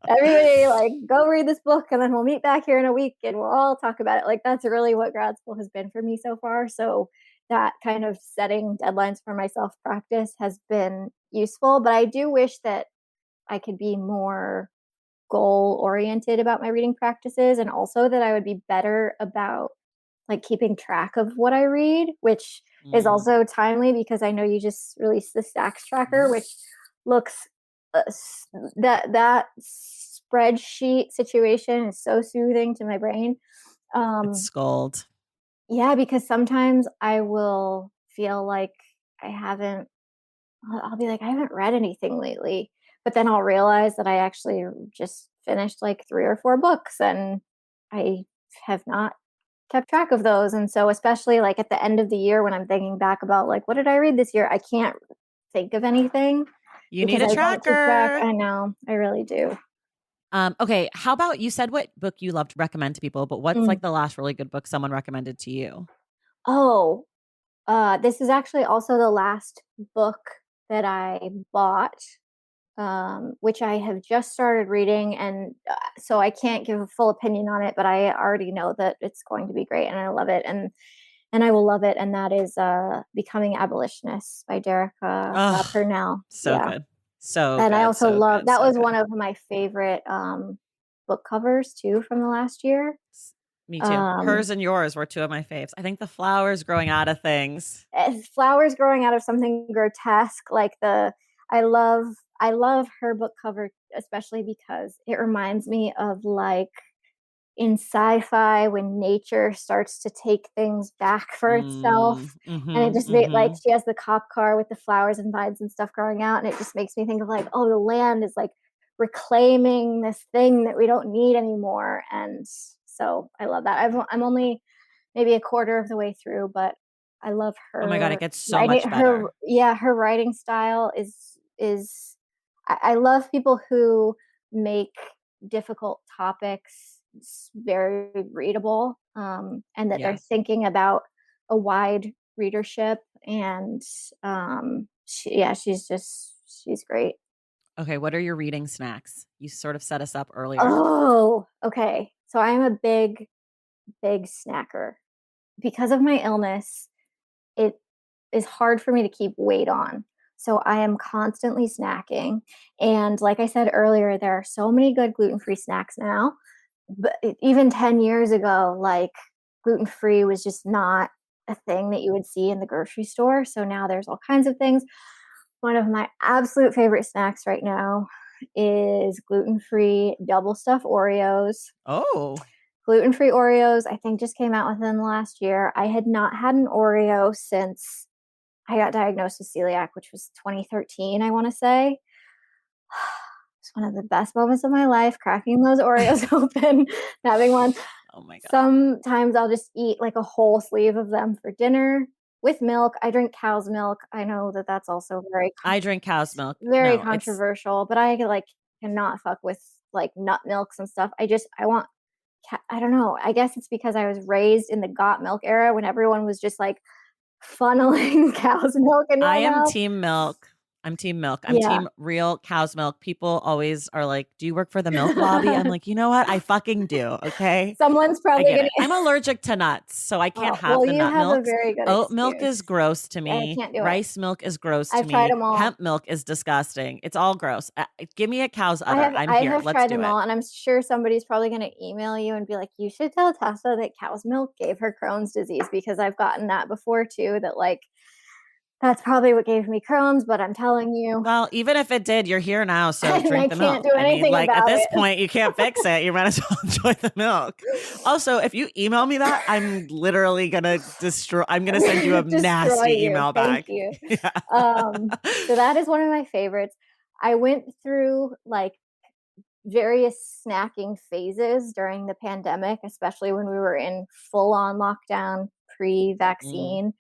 everybody like go read this book and then we'll meet back here in a week and we'll all talk about it. Like that's really what grad school has been for me so far. So that kind of setting deadlines for myself practice has been useful, but I do wish that I could be more goal oriented about my reading practices, and also that I would be better about like keeping track of what I read, which is Mm. also timely because I know you just released the stacks tracker, which looks that spreadsheet situation is so soothing to my brain. It's Um, gold. yeah, because sometimes I will feel like I haven't. I'll be like, I haven't read anything lately, but then I'll realize that I actually just finished like 3 or 4 books, and I have not kept track of those. And so, especially like at the end of the year when I'm thinking back about like, what did I read this year? I can't think of anything. You need because a I want to track. tracker. I know, I really do. Okay, how about you said what book you love to recommend to people, but what's Mm. like the last really good book someone recommended to you? Oh, this is actually also the last book that I bought, which I have just started reading, and so I can't give a full opinion on it, but I already know that it's going to be great, and I love it, and I will love it, and that is Becoming Abolitionists by Derek Oh, Purnell. so Yeah, good. So and I good. also So love good. that So was good. one of my favorite book covers too from the last year. Me too. Um, Hers and yours were two of my faves. I think the flowers growing out of things. Flowers growing out of something grotesque, like the I love I love her book cover, especially because it reminds me of like in sci-fi when nature starts to take things back for itself, and it Mm-hmm, just made like mm-hmm. she has the cop car with the flowers and vines and stuff growing out, and it just makes me think of like, oh, the land is like reclaiming this thing that we don't need anymore. And so I love that. I'm only maybe a quarter of the way through, but I love Oh my God, it her gets so writing. much better. Her writing style is I love people who make difficult topics very readable, and that they're Yes. thinking about a wide readership. And she's great. Okay, what are your reading snacks? You sort of set us up earlier. Oh, okay. So I'm a big snacker because of my illness. It is hard for me to keep weight on. So I am constantly snacking. And like I said earlier, there are so many good gluten-free snacks now. But even 10 years ago, like gluten-free was just not a thing that you would see in the grocery store. So now there's all kinds of things. One of my absolute favorite snacks right now is gluten-free double stuff Oreos. Oh, Gluten-free Oreos, I think, just came out within the last year. I had not had an Oreo since I got diagnosed with celiac, which was 2013, I want to say. It's one of the best moments of my life, cracking those Oreos open, having one. oh my God. Sometimes I'll just eat like a whole sleeve of them for dinner with milk. I drink cow's milk. I know that that's also I drink cow's milk. very No, it's controversial, but I like cannot fuck with like nut milks and stuff. I want I don't know. I guess it's because I was raised in the got milk era when everyone was just like funneling cow's milk in I my am mouth. team milk. I'm team milk. I'm Yeah. team real cow's milk. People always are like, "Do you work for the milk lobby?" I'm like, "You know what? I fucking do." Okay? Someone's I probably get gonna it. I'm allergic to nuts, so I can't oh, have well, the you nut have a milks. very good Oat milk is excuse. gross to I me. can't do it. Rice milk is gross to I've tried me. them all. Hemp milk is disgusting. It's all gross. Give me a cow's udder. I'm I here. have Let's tried do them it. all, and I'm sure somebody's probably gonna email you and be like, "You should tell Tessa that cow's milk gave her Crohn's disease," because I've gotten that before too, that, like, that's probably what gave me Crohn's, but I'm telling you, Well, even if it did, you're here now, so and I drink the can't milk. do I mean, anything like at about this it. point, you can't fix it. You might as well enjoy the milk. Also, if you email me that, I'm literally gonna destroy. I'm gonna send you a Destroy nasty you. email Thank back. you. Yeah. So that is one of my favorites. I went through like various snacking phases during the pandemic, especially when we were in full on lockdown pre Mm, vaccine.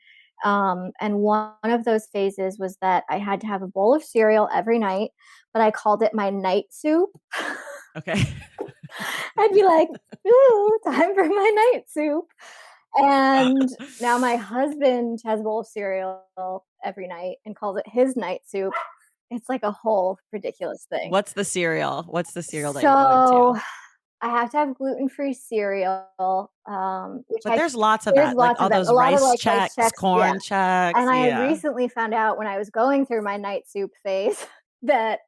And one of those phases was that I had to have a bowl of cereal every night, but I called it my night soup. okay. I'd be like, ooh, time for my night soup. And now my husband has a bowl of cereal every night and calls it his night soup. It's like a whole ridiculous thing. What's the cereal? What's the cereal that you're going So to? I have to have gluten-free cereal, which But there's lots of there's that, like lots all of them. those A lot of rice like rice checks, checks, yeah. corn checks. And I Yeah. recently found out when I was going through my night soup phase that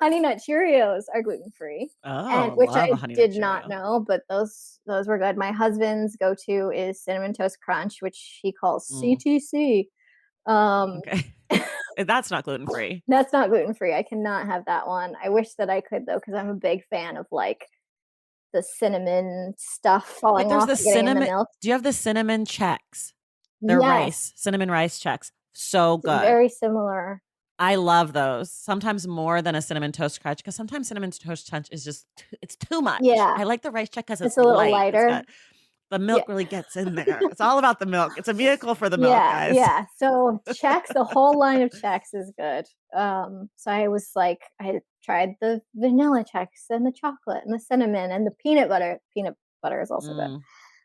Honey Nut Cheerios are gluten-free, and Oh, which love a I honey nut did not Cheerio. know, but those were good. My husband's go-to is Cinnamon Toast Crunch, which he calls Mm, CTC. Um, okay. That's not gluten free. that's not gluten-free. I cannot have that one. I wish that I could though, because I'm a big fan of like the cinnamon stuff Wait, falling there's off the and getting in the cinnamon. milk. Do you have the cinnamon checks? They're Yes, rice, cinnamon rice checks. So it's good. very similar. I love those. Sometimes more than a cinnamon toast crunch because sometimes cinnamon toast crunch is just it's too much. Yeah, I like the rice check because it's it's a little light. It's got lighter. The Yeah. milk really gets in there. It's all about the milk. It's a vehicle for the milk, Yeah, guys. yeah. So Chex, the whole line of Chex is good. So I was like, I tried the vanilla Chex and the chocolate and the cinnamon and the peanut butter. Peanut butter is also good. Mm.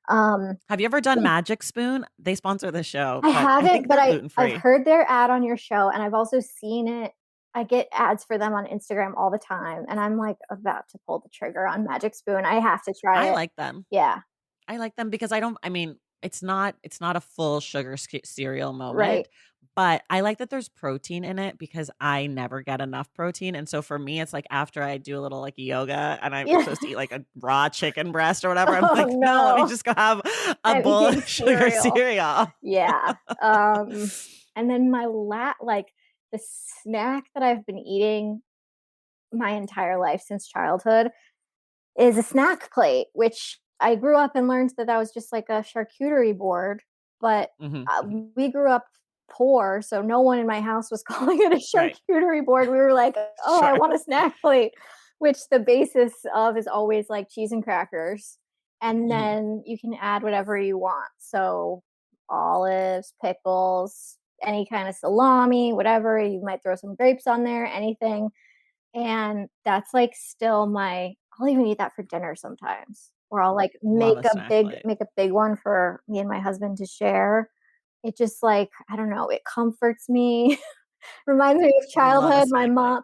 Um, Have you ever done Magic Spoon? They sponsor the show, I but I haven't, think but they're I've gluten-free. heard their ad on your show, and I've also seen it. I get ads for them on Instagram all the time, and I'm like about to pull the trigger on Magic Spoon. I have to I try it. like them. Yeah, I like them because I mean, it's not a full sugar cereal right. moment, but I like that there's protein in it because I never get enough protein. And so for me, it's like after I do a little like yoga and I'm Yeah. supposed to eat like a raw chicken breast or whatever, I'm Oh like, no, let me no, just go have a I'm bowl eating of sugar cereal. cereal. Yeah. And then like the snack that I've been eating my entire life since childhood is a snack plate, which I grew up and learned that that was just like a charcuterie board. But Mhm, mhm. we grew up poor, so no one in my house was calling it a Right. charcuterie board. We were like, oh, I Sure. want a snack plate, which the basis of is always like cheese and crackers. And Mhm. then you can add whatever you want. So olives, pickles, any kind of salami, whatever. You might throw some grapes on there, anything. And that's like still I'll even eat that for dinner sometimes. Or I'll like Love a snack plate. make a big one for me and my husband to share. It just like, I don't know, it comforts me. Reminds me of Love a childhood. My snack plate. mom,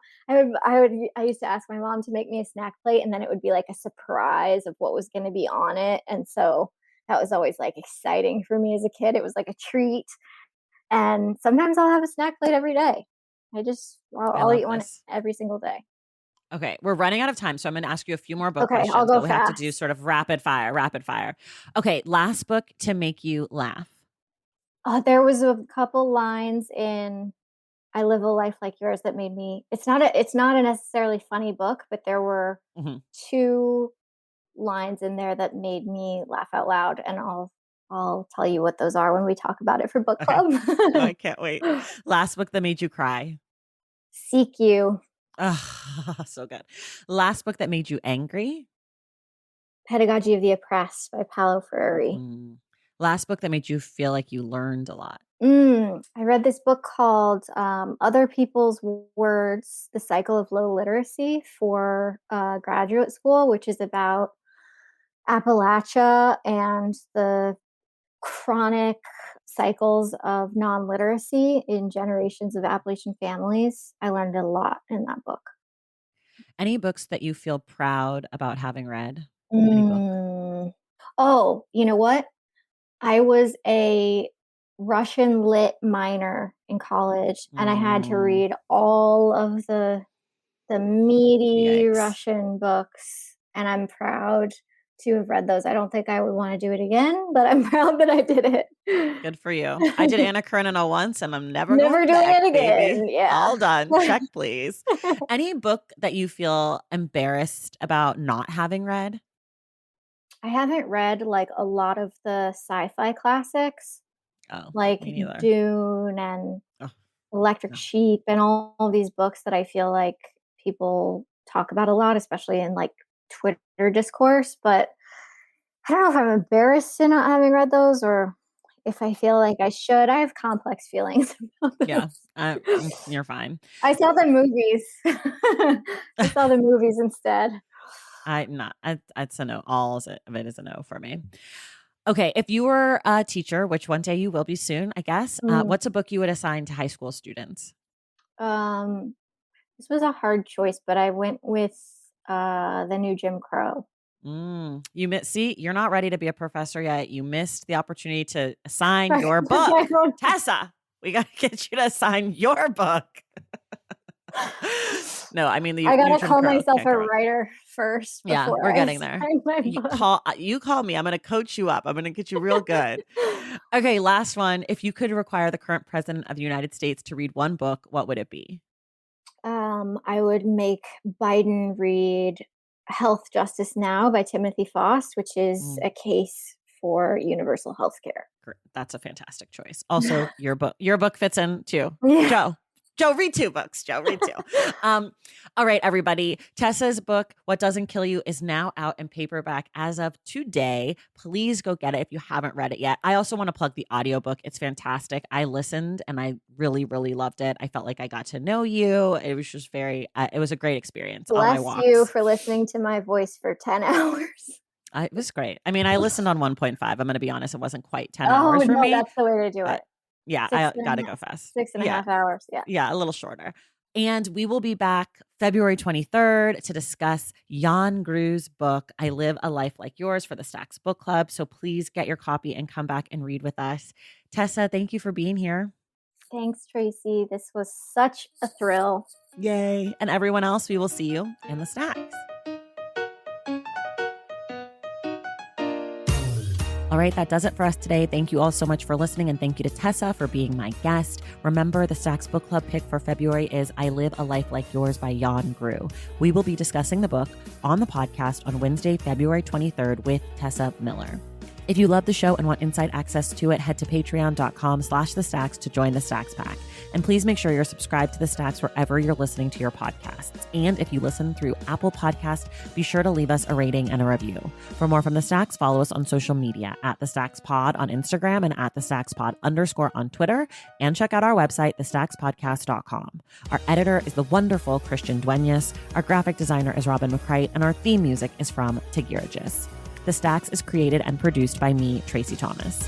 I used to ask my mom to make me a snack plate, and then it would be like a surprise of what was going to be on it. And so that was always like exciting for me as a kid. It was like a treat. And sometimes I'll have a snack plate every day. I I'll love eat one this. every single day. Okay, we're running out of time, so I'm gonna ask you a few more book Okay, I'll questions, go but we have to do fast. sort of rapid fire, rapid fire. Okay, last book to make you laugh. There was a couple lines in I Live a Life Like Yours that made me it's not a necessarily funny book, but there were Mhm. two lines in there that made me laugh out loud, and I'll tell you what those are when we talk about it for book Okay. club. Oh, I can't wait. Last book that made you cry. Seek You, Ugh, so good. Last book that made you angry. Pedagogy of the Oppressed by Paulo Freire. Mm. Last book that made you feel like you learned a lot. I read this book called Other People's Words: The Cycle of Low Literacy for graduate school, which is about Appalachia and the chronic cycles of non-literacy in generations of Appalachian families. I learned a lot in that book. Any books that you feel proud about having read? Any book? Mm. Oh, you know what? I was a Russian lit minor in college, and I had to Mm, read all of the meaty yikes. Russian books, and I'm proud to have read those. I don't think I would want to do it again, but I'm proud that I did Good for you. I did it. Anna Karenina once and I'm never Never going doing back, it baby. again. Yeah. All done. Check, please. Any book that you feel embarrassed about not having read? I haven't read like a lot of the sci-fi classics, Oh, like me neither. Dune and Oh, Electric no. Sheep and all these books that I feel like people talk about a lot, especially in like Twitter discourse. But I don't know if I'm embarrassed in not having read those or if I feel like I should. I have complex feelings about Yeah, those. you're fine. I saw the movies. I saw the movies instead. It's a no. All of it is a no for me. Okay, if you were a teacher, which one day you will be soon, I guess, Mm, what's a book you would assign to high school students? um, this was a hard choice, but I went with the new Jim Crow. See, you're not ready to be a professor yet. You missed the opportunity to assign I your book. Tessa, we got to get you to assign your book. No, I mean the new gotta Jim call Crow. myself Can't a go wrong. writer first Yeah, before we're I getting there. sign my book. You call me. I'm going to coach you up. I'm going to get you real good. Okay, last one. If you could require the current president of the United States to read one book, what would it be? I would make Biden read Health Justice Now by Timothy Faust, which is Mm, a case for universal health care. That's a fantastic choice. Also, your book fits in too. Yeah. Joe. Joe, read 2 books. Joe, read 2. All right, everybody. Tessa's book, What Doesn't Kill You, is now out in paperback as of today. Please go get it if you haven't read it yet. I also want to plug the audiobook. It's fantastic. I listened and I really, really loved it. I felt like I got to know you. It was just it was a great experience on my Bless walks. you for listening to my voice for 10 hours. It was great. I mean, I listened on 1.5. I'm going to be honest. It wasn't quite 10 hours for me. That's the way to do it. Yeah, I got to go fast. 6.5 hours. Yeah. Yeah, a little shorter. And we will be back February 23rd to discuss Jan Gru's book, I Live a Life Like Yours, for the Stacks Book Club. So please get your copy and come back and read with us. Tessa, thank you for being here. Thanks, Tracy. This was such a thrill. Yay. And everyone else, we will see you in the Stacks. All right, that does it for us today. Thank you all so much for listening, and thank you to Tessa for being my guest. Remember, the Stacks Book Club pick for February is I Live a Life Like Yours by Jan Gru. We will be discussing the book on the podcast on Wednesday, February 23rd with Tessa Miller. If you love the show and want inside access to it, head to patreon.com/thestacks to join the Stacks Pack. And please make sure you're subscribed to the Stacks wherever you're listening to your podcasts. And if you listen through Apple Podcast, be sure to leave us a rating and a review. For more from the Stacks, follow us on social media at The Stacks Pod on Instagram and at The Stacks Pod _ on Twitter. And check out our website, thestackspodcast.com. Our editor is the wonderful Christian Duenas. Our graphic designer is Robin McCrite. And our theme music is from Tigirigis. The Stacks is created and produced by me, Tracy Thomas.